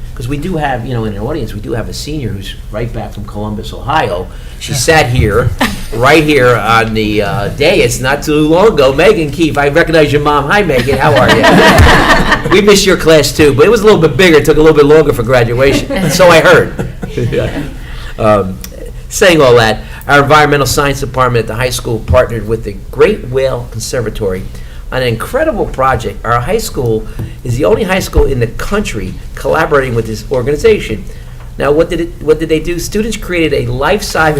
Because we do have, in an audience, we do have a senior who's right back from Columbus, Ohio. She sat here, right here on the dais not too long ago. Megan Keefe, I recognize your mom. Hi, Megan, how are you? We miss your class too, but it was a little bit bigger. It took a little bit longer for graduation, so I heard. Saying all that, our environmental science department at the high school partnered with the Great Whale Conservatory on an incredible project. Our high school is the only high school in the country collaborating with this organization. Now, what did they do? Students created a life-size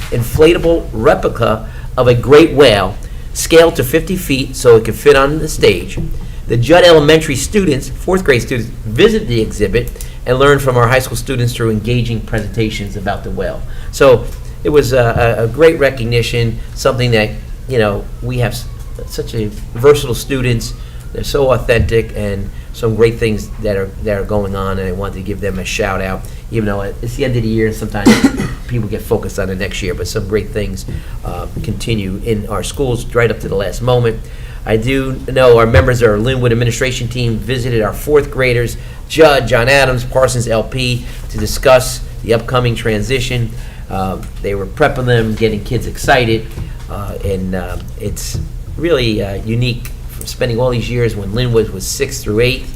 inflatable replica of a great whale, scaled to 50 feet so it could fit on the stage. The Judd Elementary students, fourth grade students, visited the exhibit and learned from our high school students through engaging presentations about the whale. So it was a great recognition, something that, we have such a versatile students. They're so authentic, and some great things that are going on, and I wanted to give them a shout out, even though it's the end of the year and sometimes people get focused on the next year, but some great things continue in our schools right up to the last moment. I do know our members of our Linwood administration team visited our fourth graders, Judd, John Adams, Parsons LP, to discuss the upcoming transition. They were prepping them, getting kids excited, and it's really unique from spending all these years when Linwood was 6th through 8th,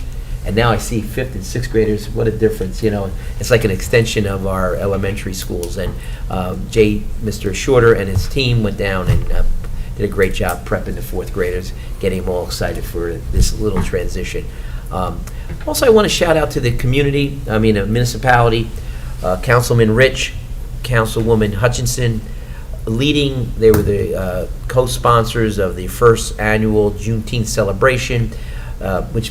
and now I see 5th and 6th graders. What a difference, It's like an extension of our elementary schools, and Mr. Shorter and his team went down and did a great job prepping the fourth graders, getting them all excited for this little transition. Also, I want to shout out to the community, a municipality, Councilman Rich, Councilwoman Hutchinson, they were the co-sponsors of the first annual Juneteenth celebration, which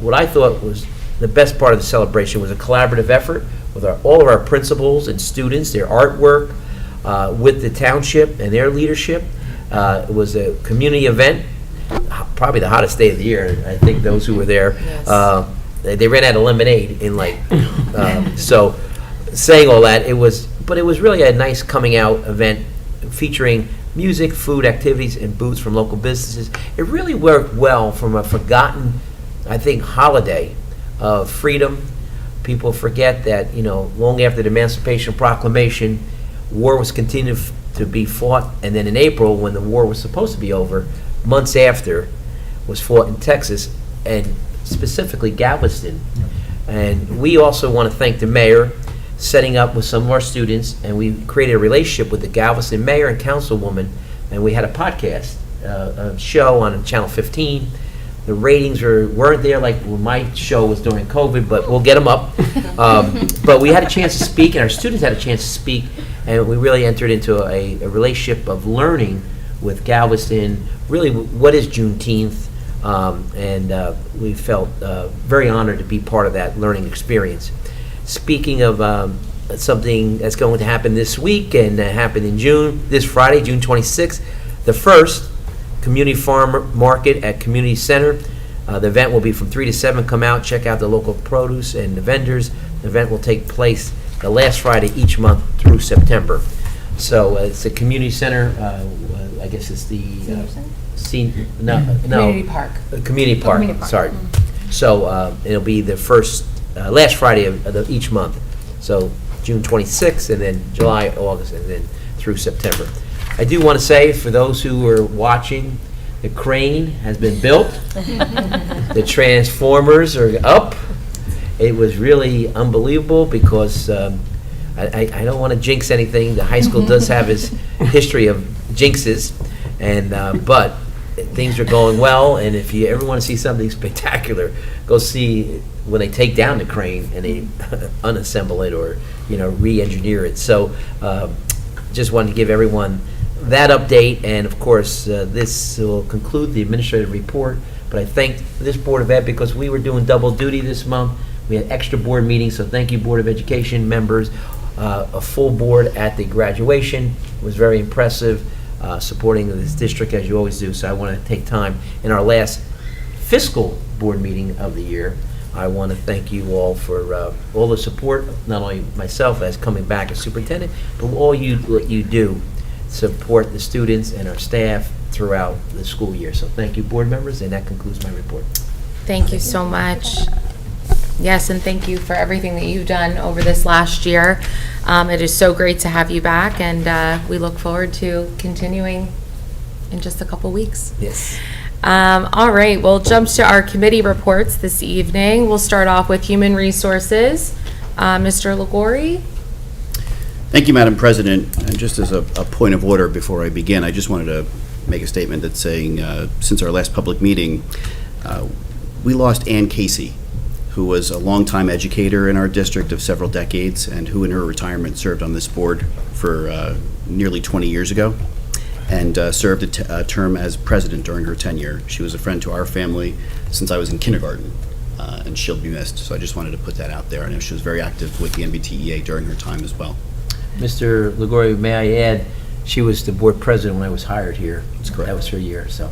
what I thought was the best part of the celebration was a collaborative effort with all of our principals and students, their artwork, with the Township and their leadership. It was a community event, probably the hottest day of the year. I think those who were there, they ran out of lemonade in so saying all that, it was really a nice coming out event featuring music, food, activities, and booths from local businesses. It really worked well from a forgotten, I think, holiday of freedom. People forget that, long after the Emancipation Proclamation, war was continued to be fought, and then in April, when the war was supposed to be over, months after, was fought in Texas, and specifically Galveston. And we also want to thank the mayor, setting up with some of our students, and we created a relationship with the Galveston mayor and councilwoman, and we had a podcast, a show on Channel 15. The ratings weren't there like when my show was during COVID, but we'll get them up. But we had a chance to speak, and our students had a chance to speak, and we really entered into a relationship of learning with Galveston, really what is Juneteenth, and we felt very honored to be part of that learning experience. Speaking of something that's going to happen this week and happen in June, this Friday, June 26th, the first Community Farm Market at Community Center. The event will be from 3 to 7. Come out, check out the local produce and the vendors. The event will take place the last Friday each month through September. So it's a community center. I guess it's the Community Park. Community Park. Sorry. So it'll be the first last Friday of each month. So June 26th, and then July, August, and then through September. I do want to say, for those who are watching, the crane has been built. The transformers are up. It was really unbelievable because I don't want to jinx anything. The high school does have its history of jinxes, and but things are going well. And if you ever want to see something spectacular, go see when they take down the crane and they unassemble it or re-engineer it. So just wanted to give everyone that update, and of course this will conclude the administrative report. But I thank this Board of Ed because we were doing double duty this month. We had extra board meetings, so thank you, Board of Education members. A full board at the graduation. It was very impressive, supporting this district as you always do. So I want to take time in our last fiscal board meeting of the year. I want to thank you all for all the support, not only myself as coming back as superintendent, but all what you do support the students and our staff throughout the school year. So thank you, board members, and that concludes my report. Thank you so much. Yes, and thank you for everything that you've done over this last year. It is so great to have you back, and we look forward to continuing in just a couple weeks. Yes. All right, we'll jump to our committee reports this evening. We'll start off with Human Resources. Mr. Liguori. Thank you, Madam President. And just as a point of order before I begin, I just wanted to make a statement that's saying, since our last public meeting, we lost Ann Casey, who was a longtime educator in our district of several decades and who in her retirement served on this board for nearly 20 years ago and served a term as president during her tenure. She was a friend to our family since I was in kindergarten, and she'll be missed. So I just wanted to put that out there. I know she was very active with the MBTEA during her time as well. Mr. Liguori, may I add, she was the board president when I was hired here. That's correct. That was her year, so.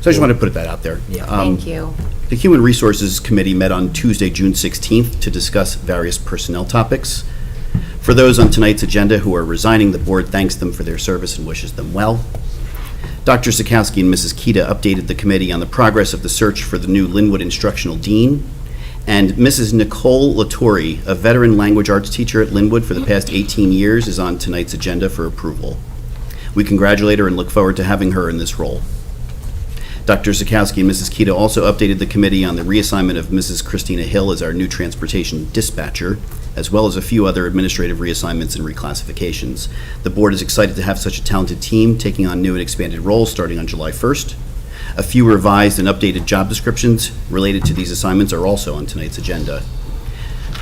So I just wanted to put that out there. Yeah. Thank you. The Human Resources Committee met on Tuesday, June 16th to discuss various personnel topics. For those on tonight's agenda who are resigning, the board thanks them for their service and wishes them well. Dr. Sikowski and Mrs. Kita updated the committee on the progress of the search for the new Linwood Instructional Dean. And Mrs. Nicole Latore, a veteran language arts teacher at Linwood for the past 18 years, is on tonight's agenda for approval. We congratulate her and look forward to having her in this role. Dr. Sikowski and Mrs. Kita also updated the committee on the reassignment of Mrs. Christina Hill as our new transportation dispatcher, as well as a few other administrative reassignments and reclassifications. The board is excited to have such a talented team taking on new and expanded roles starting on July 1st. A few revised and updated job descriptions related to these assignments are also on tonight's agenda.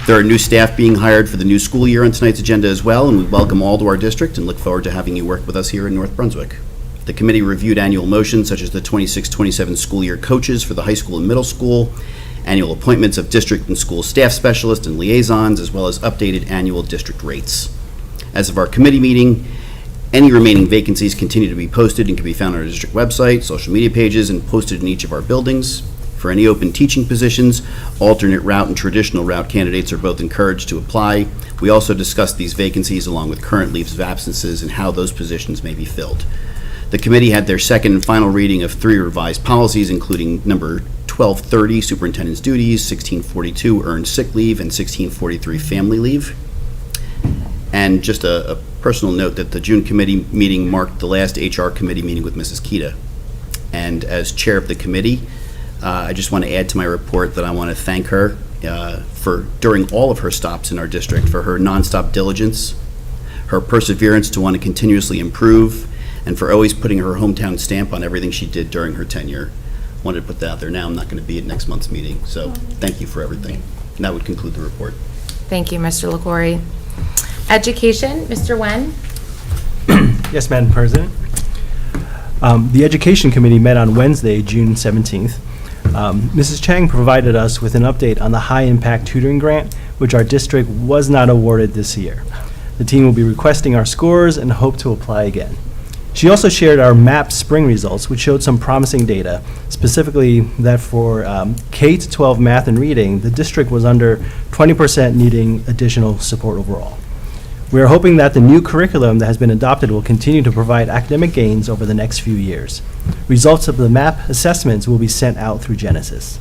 There are new staff being hired for the new school year on tonight's agenda as well, and we welcome all to our district and look forward to having you work with us here in North Brunswick. The committee reviewed annual motions such as the 26-27 school year coaches for the high school and middle school, annual appointments of district and school staff specialists and liaisons, as well as updated annual district rates. As of our committee meeting, any remaining vacancies continue to be posted and can be found on our district website, social media pages, and posted in each of our buildings. For any open teaching positions, alternate route and traditional route candidates are both encouraged to apply. We also discussed these vacancies along with current leaves of absences and how those positions may be filled. The committee had their second and final reading of 3 revised policies, including number 1230, superintendent's duties, 1642, earned sick leave, and 1643, family leave. And just a personal note that the June committee meeting marked the last HR committee meeting with Mrs. Kita. And as chair of the committee, I just want to add to my report that I want to thank her for, during all of her stops in our district, for her nonstop diligence, her perseverance to want to continuously improve, and for always putting her hometown stamp on everything she did during her tenure. Wanted to put that out there. Now I'm not going to be at next month's meeting, so thank you for everything. And that would conclude the report. Thank you, Mr. Liguori. Education, Mr. Wen. Yes, Madam President. The Education Committee met on Wednesday, June 17th. Mrs. Chang provided us with an update on the high-impact tutoring grant, which our district was not awarded this year. The team will be requesting our scores and hope to apply again. She also shared our MAP spring results, which showed some promising data, specifically that for K-12 math and reading, the district was under 20% needing additional support overall. We are hoping that the new curriculum that has been adopted will continue to provide academic gains over the next few years. Results of the MAP assessments will be sent out through Genesis.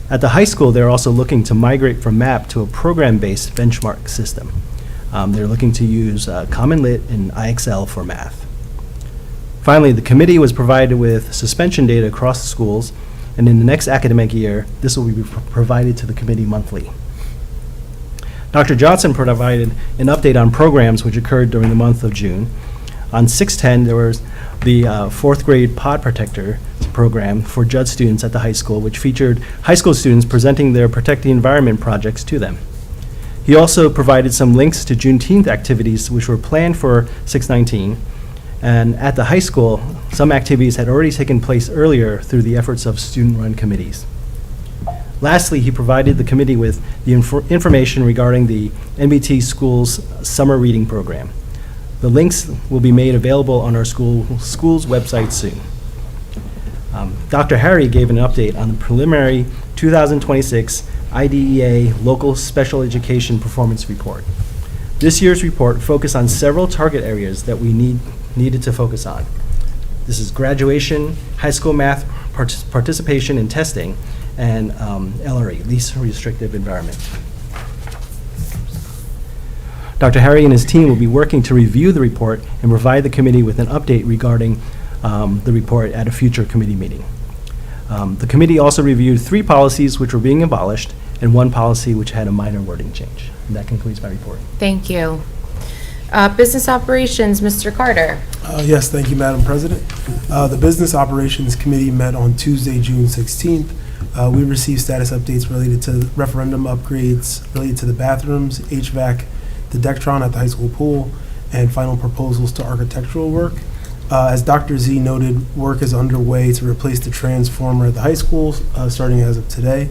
At the high school, they're also looking to migrate from MAP to a program-based benchmark system. They're looking to use Common Lit and IXL for math. Finally, the committee was provided with suspension data across the schools, and in the next academic year, this will be provided to the committee monthly. Dr. Johnson provided an update on programs which occurred during the month of June. On 6/10, there was the 4th grade Pod Protector program for Judd students at the high school, which featured high school students presenting their Protect the Environment projects to them. He also provided some links to Juneteenth activities which were planned for 6/19. And at the high school, some activities had already taken place earlier through the efforts of student-run committees. Lastly, he provided the committee with the information regarding the NBT Schools Summer Reading Program. The links will be made available on our school's website soon. Dr. Harry gave an update on the preliminary 2026 IDEA Local Special Education Performance Report. This year's report focused on several target areas that we needed to focus on. This is graduation, high school math participation in testing, and LRE, least restrictive environment. Dr. Harry and his team will be working to review the report and provide the committee with an update regarding the report at a future committee meeting. The committee also reviewed 3 policies which were being abolished and 1 policy which had a minor wording change. And that concludes my report. Thank you. Business Operations, Mr. Carter. Yes, thank you, Madam President. The Business Operations Committee met on Tuesday, June 16th. We received status updates related to referendum upgrades related to the bathrooms, HVAC, the Dectron at the high school pool, and final proposals to architectural work. As Dr. Z noted, work is underway to replace the transformer at the high school, starting as of today.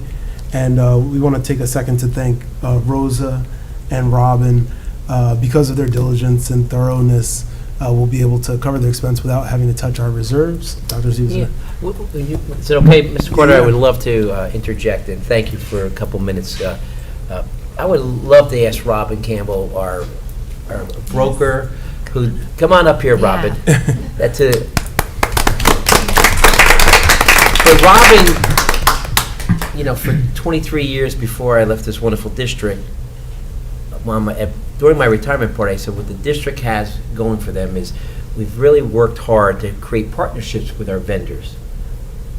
And we want to take a second to thank Rosa and Robin. Because of their diligence and thoroughness, we'll be able to cover the expense without having to touch our reserves. Dr. Z, Is it okay, Mr. Carter? I would love to interject and thank you for a couple minutes. I would love to ask Robin Campbell, our broker, who, come on up here, Robin. That's it. For Robin, you know, for 23 years before I left this wonderful district, during my retirement party, I said what the district has going for them is we've really worked hard to create partnerships with our vendors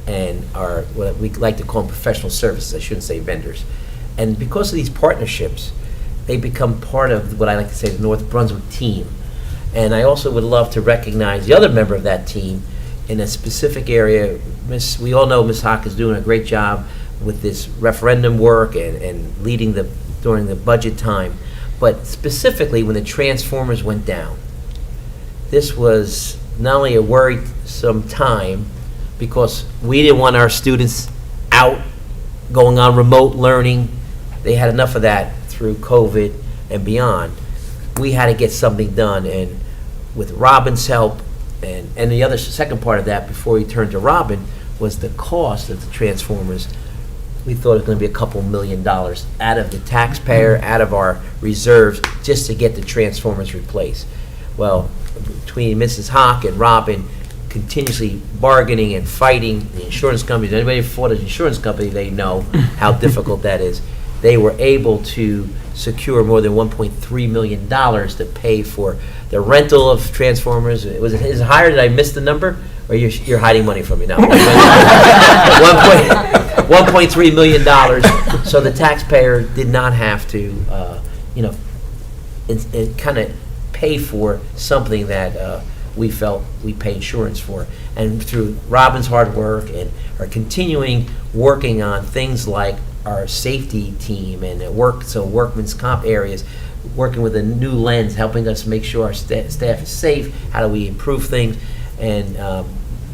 and our, what we like to call them professional services. I shouldn't say vendors. And because of these partnerships, they become part of what I like to say the North Brunswick team. And I also would love to recognize the other member of that team in a specific area. We all know Ms. Hock is doing a great job with this referendum work and leading during the budget time. But specifically, when the transformers went down, this was not only a worrisome time because we didn't want our students out going on remote learning. They had enough of that through COVID and beyond. We had to get something done, and with Robin's help, and the other second part of that, before we turned to Robin, was the cost of the transformers. We thought it was going to be a couple $1 million out of the taxpayer, out of our reserves, just to get the transformers replaced. Well, between Mrs. Hock and Robin, continuously bargaining and fighting the insurance companies. Anybody who fought an insurance company, they know how difficult that is. They were able to secure more than $1.3 million to pay for the rental of transformers. Is it higher? Did I miss the number? Or you're hiding money from me now? $1.3 million. So the taxpayer did not have to, kind of pay for something that we felt we pay insurance for. And through Robin's hard work and our continuing working on things like our safety team and workman's comp areas, working with a new lens, helping us make sure our staff is safe, how do we improve things, and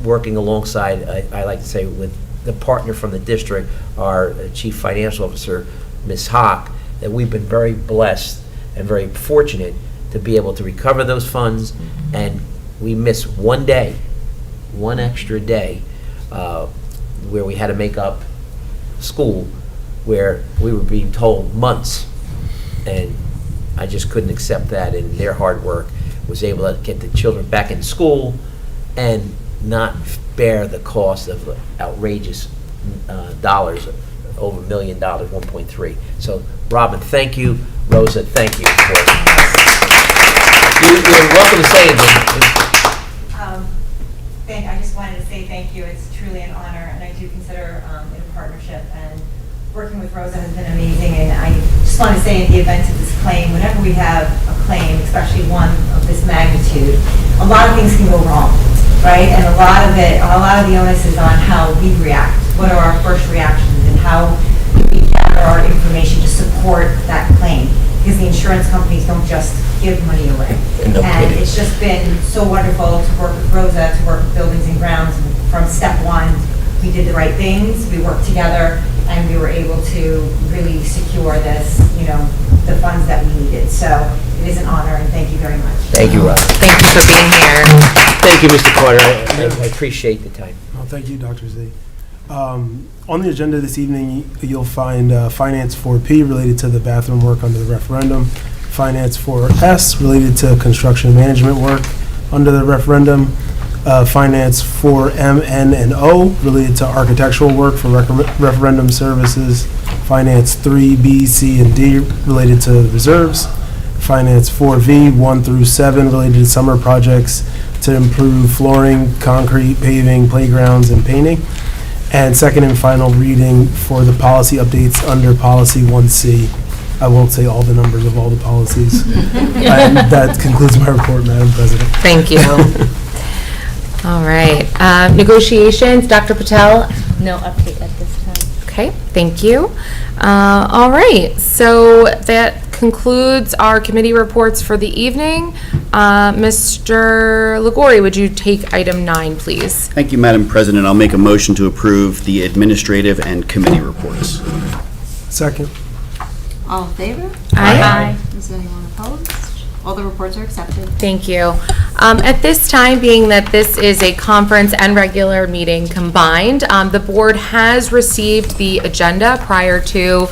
working alongside, I like to say, with the partner from the district, our Chief Financial Officer, Ms. Hock, that we've been very blessed and very fortunate to be able to recover those funds. And we missed one extra day, where we had to make up school, where we were being told months. And I just couldn't accept that, and their hard work was able to get the children back in school and not bear the cost of outrageous dollars, over $1 million, 1.3. So, Robin, thank you. Rosa, thank you. You're welcome to say anything. I just wanted to say thank you. It's truly an honor, and I do consider it a partnership. And working with Rosa has been amazing. And I just want to say, in the event of this claim, whenever we have a claim, especially one of this magnitude, a lot of things can go wrong, right? And a lot of the onus is on how we react. What are our first reactions, and how we gather our information to support that claim? Because the insurance companies don't just give money away. And it's just been so wonderful to work with Rosa, to work with Buildings and Grounds. From step one, we did the right things, we worked together, and we were able to really secure this, the funds that we needed. So it is an honor, and thank you very much. Thank you, Rob. Thank you for being here. Thank you, Mr. Carter. I appreciate the time. Oh, thank you, Dr. Z. On the agenda this evening, you'll find Finance 4P related to the bathroom work under the referendum, Finance 4S related to construction management work under the referendum, Finance 4M, N, and O related to architectural work for referendum services, Finance 3, B, C, and D related to reserves, Finance 4V, 1 through 7 related to summer projects to improve flooring, concrete, paving, playgrounds, and painting. And second and final reading for the policy updates under Policy 1C. I won't say all the numbers of all the policies. And that concludes my report, Madam President. Thank you. All right. Negotiations, Dr. Patel? No update at this time. Okay, thank you. All right, so that concludes our committee reports for the evening. Mr. Liguori, would you take item 9, please? Thank you, Madam President. I'll make a motion to approve the administrative and committee reports. Second. All in favor? Aye. Is anyone opposed? All the reports are accepted. Thank you. At this time, being that this is a conference and regular meeting combined, the board has received the agenda prior to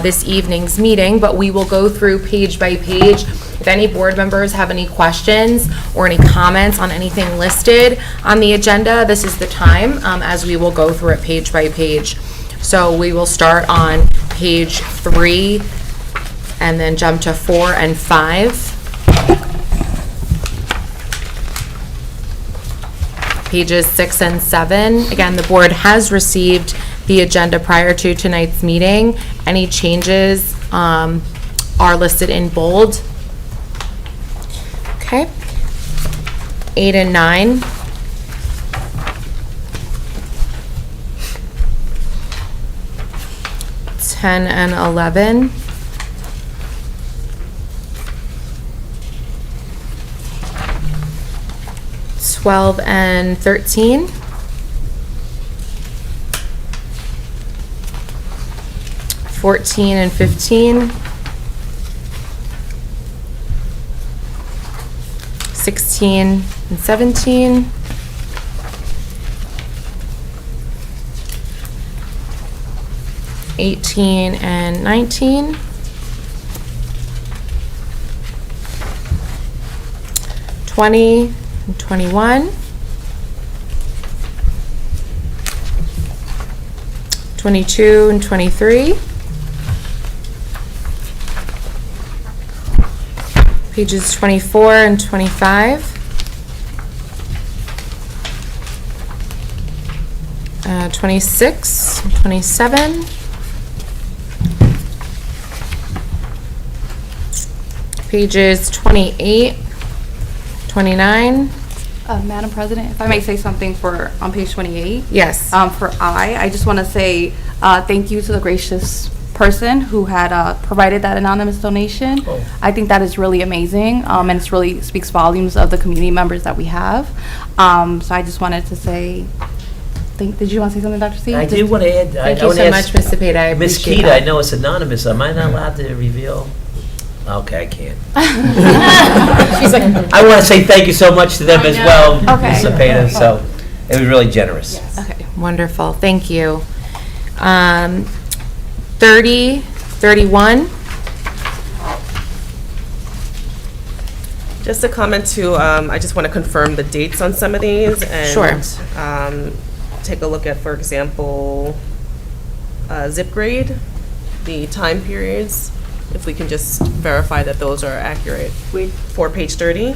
this evening's meeting, but we will go through page by page. If any board members have any questions or any comments on anything listed on the agenda, this is the time, as we will go through it page by page. So we will start on page 3 and then jump to 4 and 5. Pages 6 and 7. Again, the board has received the agenda prior to tonight's meeting. Any changes are listed in bold. Okay. 8 and 9. Ten and 11. 12 and 13. 14 and 15. 16 and 17. 18 and 19. 20 and 21. 22 and 23. Pages 24 and 25. 26 and 27. Pages 28, 29. Madam President, if I may say something on page 28. Yes. For I just want to say thank you to the gracious person who had provided that anonymous donation. Oh. I think that is really amazing, and it really speaks volumes of the community members that we have. So I just wanted to say, did you want to say something, Dr. C? I do want to add. Thank you so much, Ms. Cepeda. I Miss appreciate Keita, that. I know it's anonymous. Am I not allowed to reveal? Okay, I can't. She's like, I want to say thank you so much to them as well, Okay. Ms. Cepeda. So it was really generous. Okay, wonderful. Thank you. 30, 31. Just a comment to, I just want to confirm the dates on some of these and Sure. Take a look at, for example, zip grade, the time periods, if we can just verify that those are accurate. For page 30.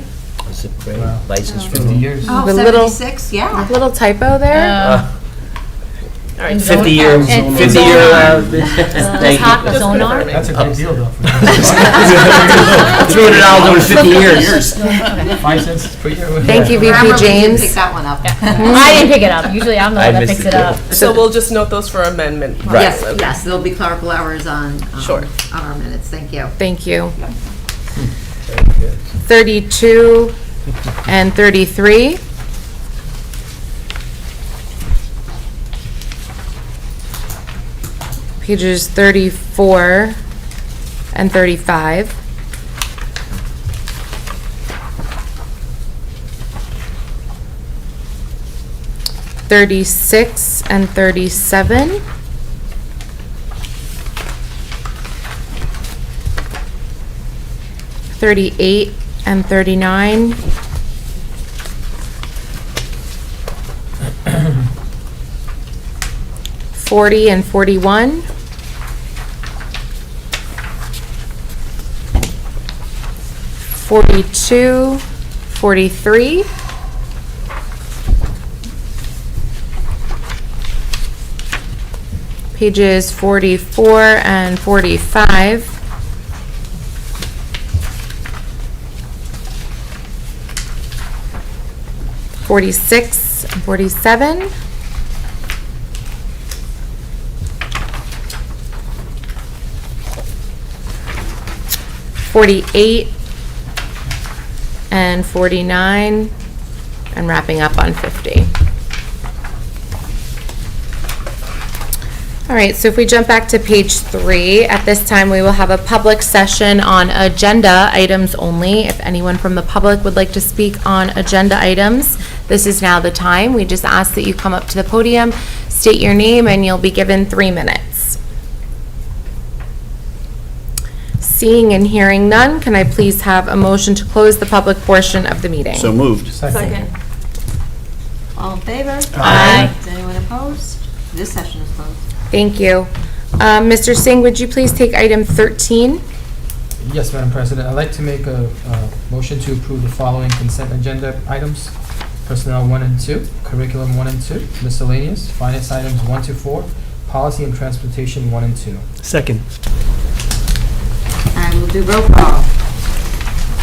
Zip grade, license 50 years. Oh, The little- 76, yeah. Little typo there. All right, 50 year, 50 year. Thank you. That's a good deal, though. $300 over 50 years. 5 cents per year. Thank you, Remember, VP we didn't James. pick that one up. I didn't pick it up. Usually I'm the I one that missed picks it it up. So we'll just note those for amendment. Right. Yes, yes, there'll be clerical errors on Sure. on our minutes. Thank you. Thank you. 32 and 33. Pages 34 and 35. 36 and 37. 38 and 39. 40 and 41. 42, 43. Pages 44 and 45. 46 and 47. (48) and 49, and wrapping up on 50. All right, so if we jump back to page 3, at this time we will have a public session on agenda items only. If anyone from the public would like to speak on agenda items, this is now the time. We just ask that you come up to the podium, state your name, and you'll be given 3 minutes. Seeing and hearing none, can I please have a motion to close the public portion of the meeting? So moved. Second. All in favor? Aye. Is anyone opposed? This session is closed. Thank you. Mr. Singh, would you please take item 13? Yes, Madam President. I'd like to make a motion to approve the following consent agenda items. Personnel 1 and 2, Curriculum 1 and 2, Miscellaneous, Finance items 1 to 4, Policy and Transportation 1 and 2. Second. And we'll do roll call.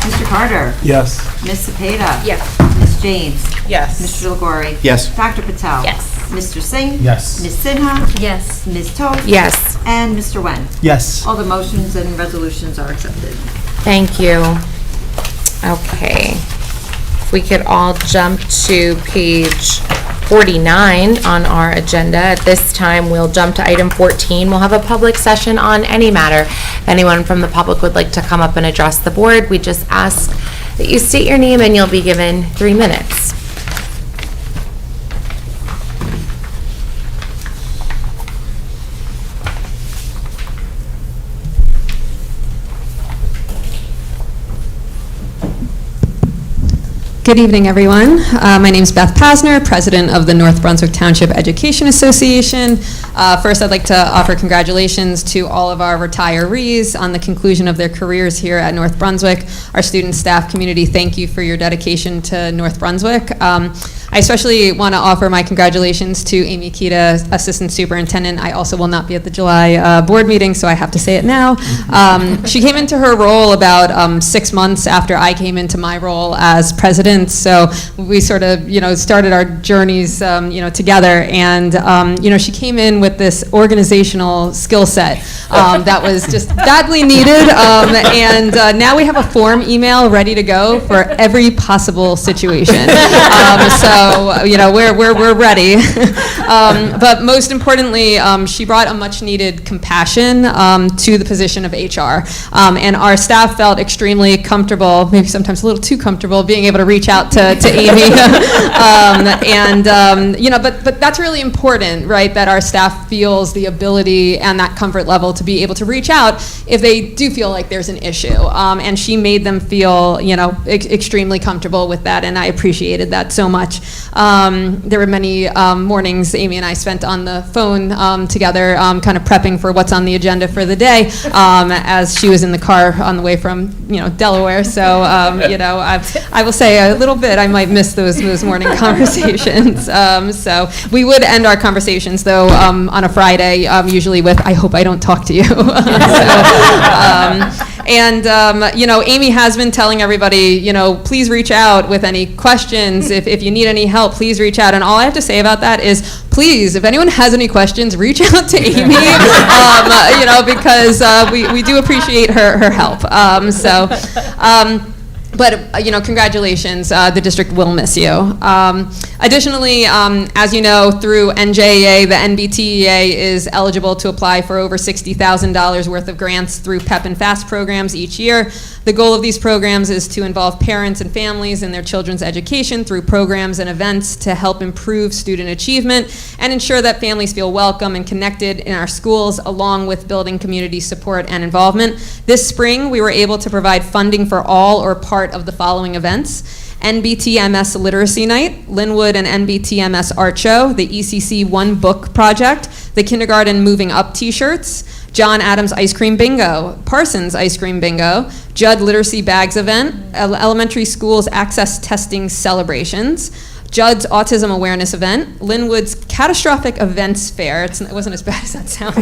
Mr. Carter? Yes. Ms. Cepeda? Yes. Ms. James? Yes. Mr. Lagori? Yes. Dr. Patel? Yes. Mr. Singh? Yes. Ms. Sinha? Yes. Ms. Toth? Yes. And Mr. Wen? Yes. All the motions and resolutions are accepted. Thank you. Okay. If we could all jump to page 49 on our agenda. At this time, we'll jump to item 14. We'll have a public session on any matter. If anyone from the public would like to come up and address the board, we just ask that you state your name and you'll be given 3 minutes. Good evening, everyone. My name is Beth Pasner, president of the North Brunswick Township Education Association. First, I'd like to offer congratulations to all of our retirees on the conclusion of their careers here at North Brunswick. Our student, staff, community, thank you for your dedication to North Brunswick. I especially want to offer my congratulations to Amy Kita, Assistant Superintendent. I also will not be at the July board meeting, so I have to say it now. She came into her role about 6 months after I came into my role as president. So we sort of, started our journeys, together. And, she came in with this organizational skill set that was just badly needed. And now we have a form email ready to go for every possible situation. So, we're ready. But most importantly, she brought a much needed compassion to the position of HR. And our staff felt extremely comfortable, maybe sometimes a little too comfortable, being able to reach out to Amy. But that's really important, right? That our staff feels the ability and that comfort level to be able to reach out if they do feel like there's an issue. And she made them feel, extremely comfortable with that, and I appreciated that so much. There were many mornings Amy and I spent on the phone together, kind of prepping for what's on the agenda for the day, as she was in the car on the way from, Delaware. So, I will say a little bit, I might miss those morning conversations. So we would end our conversations, though, on a Friday, usually with, I hope I don't talk to you. Amy has been telling everybody, please reach out with any questions. If you need any help, please reach out. And all I have to say about that is, please, if anyone has any questions, reach out to Amy, because we do appreciate her help. But congratulations, the district will miss you. Additionally, as you know, through NJEA, the NBTEA is eligible to apply for over $60,000 worth of grants through PEP and FAST programs each year. The goal of these programs is to involve parents and families in their children's education through programs and events to help improve student achievement and ensure that families feel welcome and connected in our schools, along with building community support and involvement. This spring, we were able to provide funding for all or part of the following events: NBTMS Literacy Night, Linwood and NBTMS Art Show, the ECC One Book Project, the Kindergarten Moving Up T-shirts, John Adams Ice Cream Bingo, Parsons Ice Cream Bingo, Judd Literacy Bags Event, Elementary Schools Access Testing Celebrations, Judd's Autism Awareness Event, Linwood's Catastrophic Events Fair, it wasn't as bad as that sounds,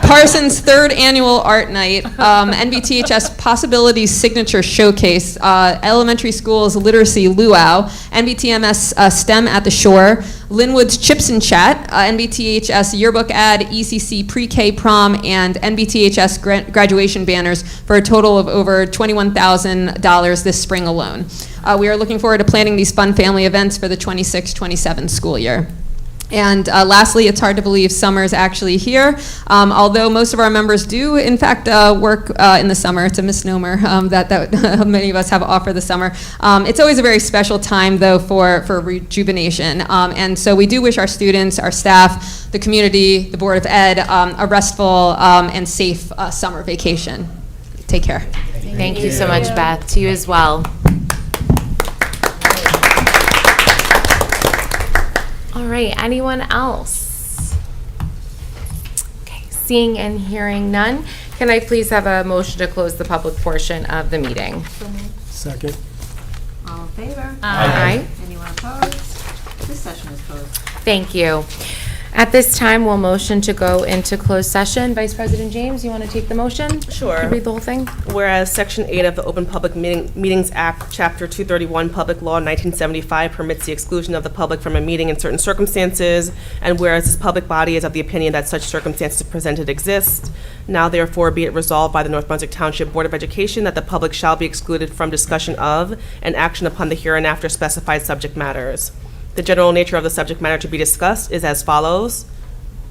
Parsons' 3rd Annual Art Night, NBTHS Possibilities Signature Showcase, Elementary School's Literacy Luau, NBTMS STEM at the Shore, Linwood's Chips and Chat, NBTHS Yearbook Ad, ECC Pre-K Prom, and NBTHS graduation banners for a total of over $21,000 this spring alone. We are looking forward to planning these fun family events for the 26-27 school year. And lastly, it's hard to believe summer is actually here. Although most of our members do, in fact, work in the summer. It's a misnomer that many of us have off for the summer. It's always a very special time, though, for rejuvenation. And so we do wish our students, our staff, the community, the Board of Ed, a restful and safe summer vacation. Take care. Thank you so much, Beth. To you as well. All right, anyone else? Okay, seeing and hearing none, can I please have a motion to close the public portion of the meeting? Second. All in favor? Aye. Anyone opposed? This session is closed. Thank you. At this time, we'll motion to go into closed session. Vice President James, you want to take the motion? Sure. Read the whole thing? Whereas Section 8 of the Open Public Meetings Act, Chapter 231, Public Law 1975 permits the exclusion of the public from a meeting in certain circumstances, and whereas this public body is of the opinion that such circumstances presented exist, now therefore be it resolved by the North Brunswick Township Board of Education that the public shall be excluded from discussion of and action upon the hereinafter specified subject matters. The general nature of the subject matter to be discussed is as follows: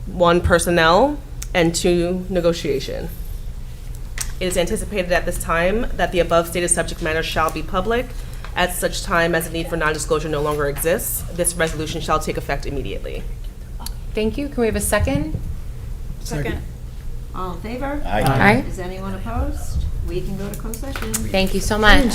1, personnel, and 2, negotiation. It is anticipated at this time that the above stated subject matter shall be public at such time as the need for non-disclosure no longer exists. This resolution shall take effect immediately. Thank you. Can we have a second? Second. All in favor? Aye. Aye. Is anyone opposed? We can go to closed session. Thank you so much.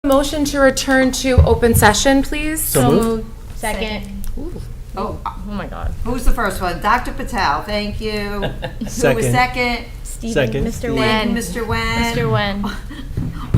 Motion to return to open session, please. So moved. Second. Oh, Oh my God. who's the first one? Dr. Patel, thank you. Who was Second. second? Stephen, Second. Mr. Stephen, Wen. Mr. Wen. Mr. Wen.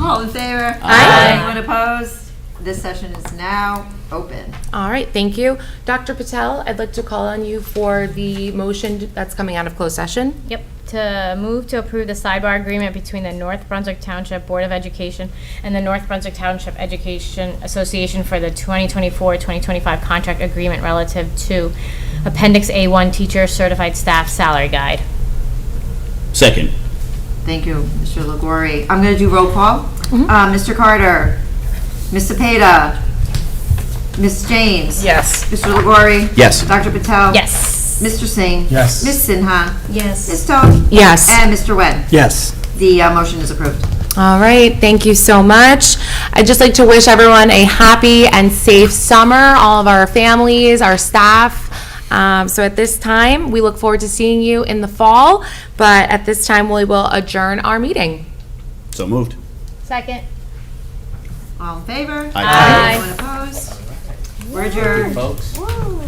All in favor? Aye. Anyone opposed? This session is now open. All right, thank you. Dr. Patel, I'd like to call on you for the motion that's coming out of closed session. Yep, to move to approve the sidebar agreement between the North Brunswick Township Board of Education and the North Brunswick Township Education Association for the 2024-2025 contract agreement relative to Appendix A1 Teacher Certified Staff Salary Guide. Second. Thank you, Mr. LaGuarrie. I'm going to do roll call. Mr. Carter, Ms. Cepeda, Ms. James. Yes. Mr. LaGuarrie. Yes. Dr. Patel. Yes. Mr. Singh. Yes. Ms. Sinha. Yes. Ms. Toth. Yes. And Mr. Wen. Yes. The motion is approved. All right, thank you so much. I'd just like to wish everyone a happy and safe summer, all of our families, our staff. So at this time, we look forward to seeing you in the fall, but at this time, we will adjourn our meeting. So moved. Second. All in favor? Aye. Anyone opposed? We're adjourned. Folks. Woo.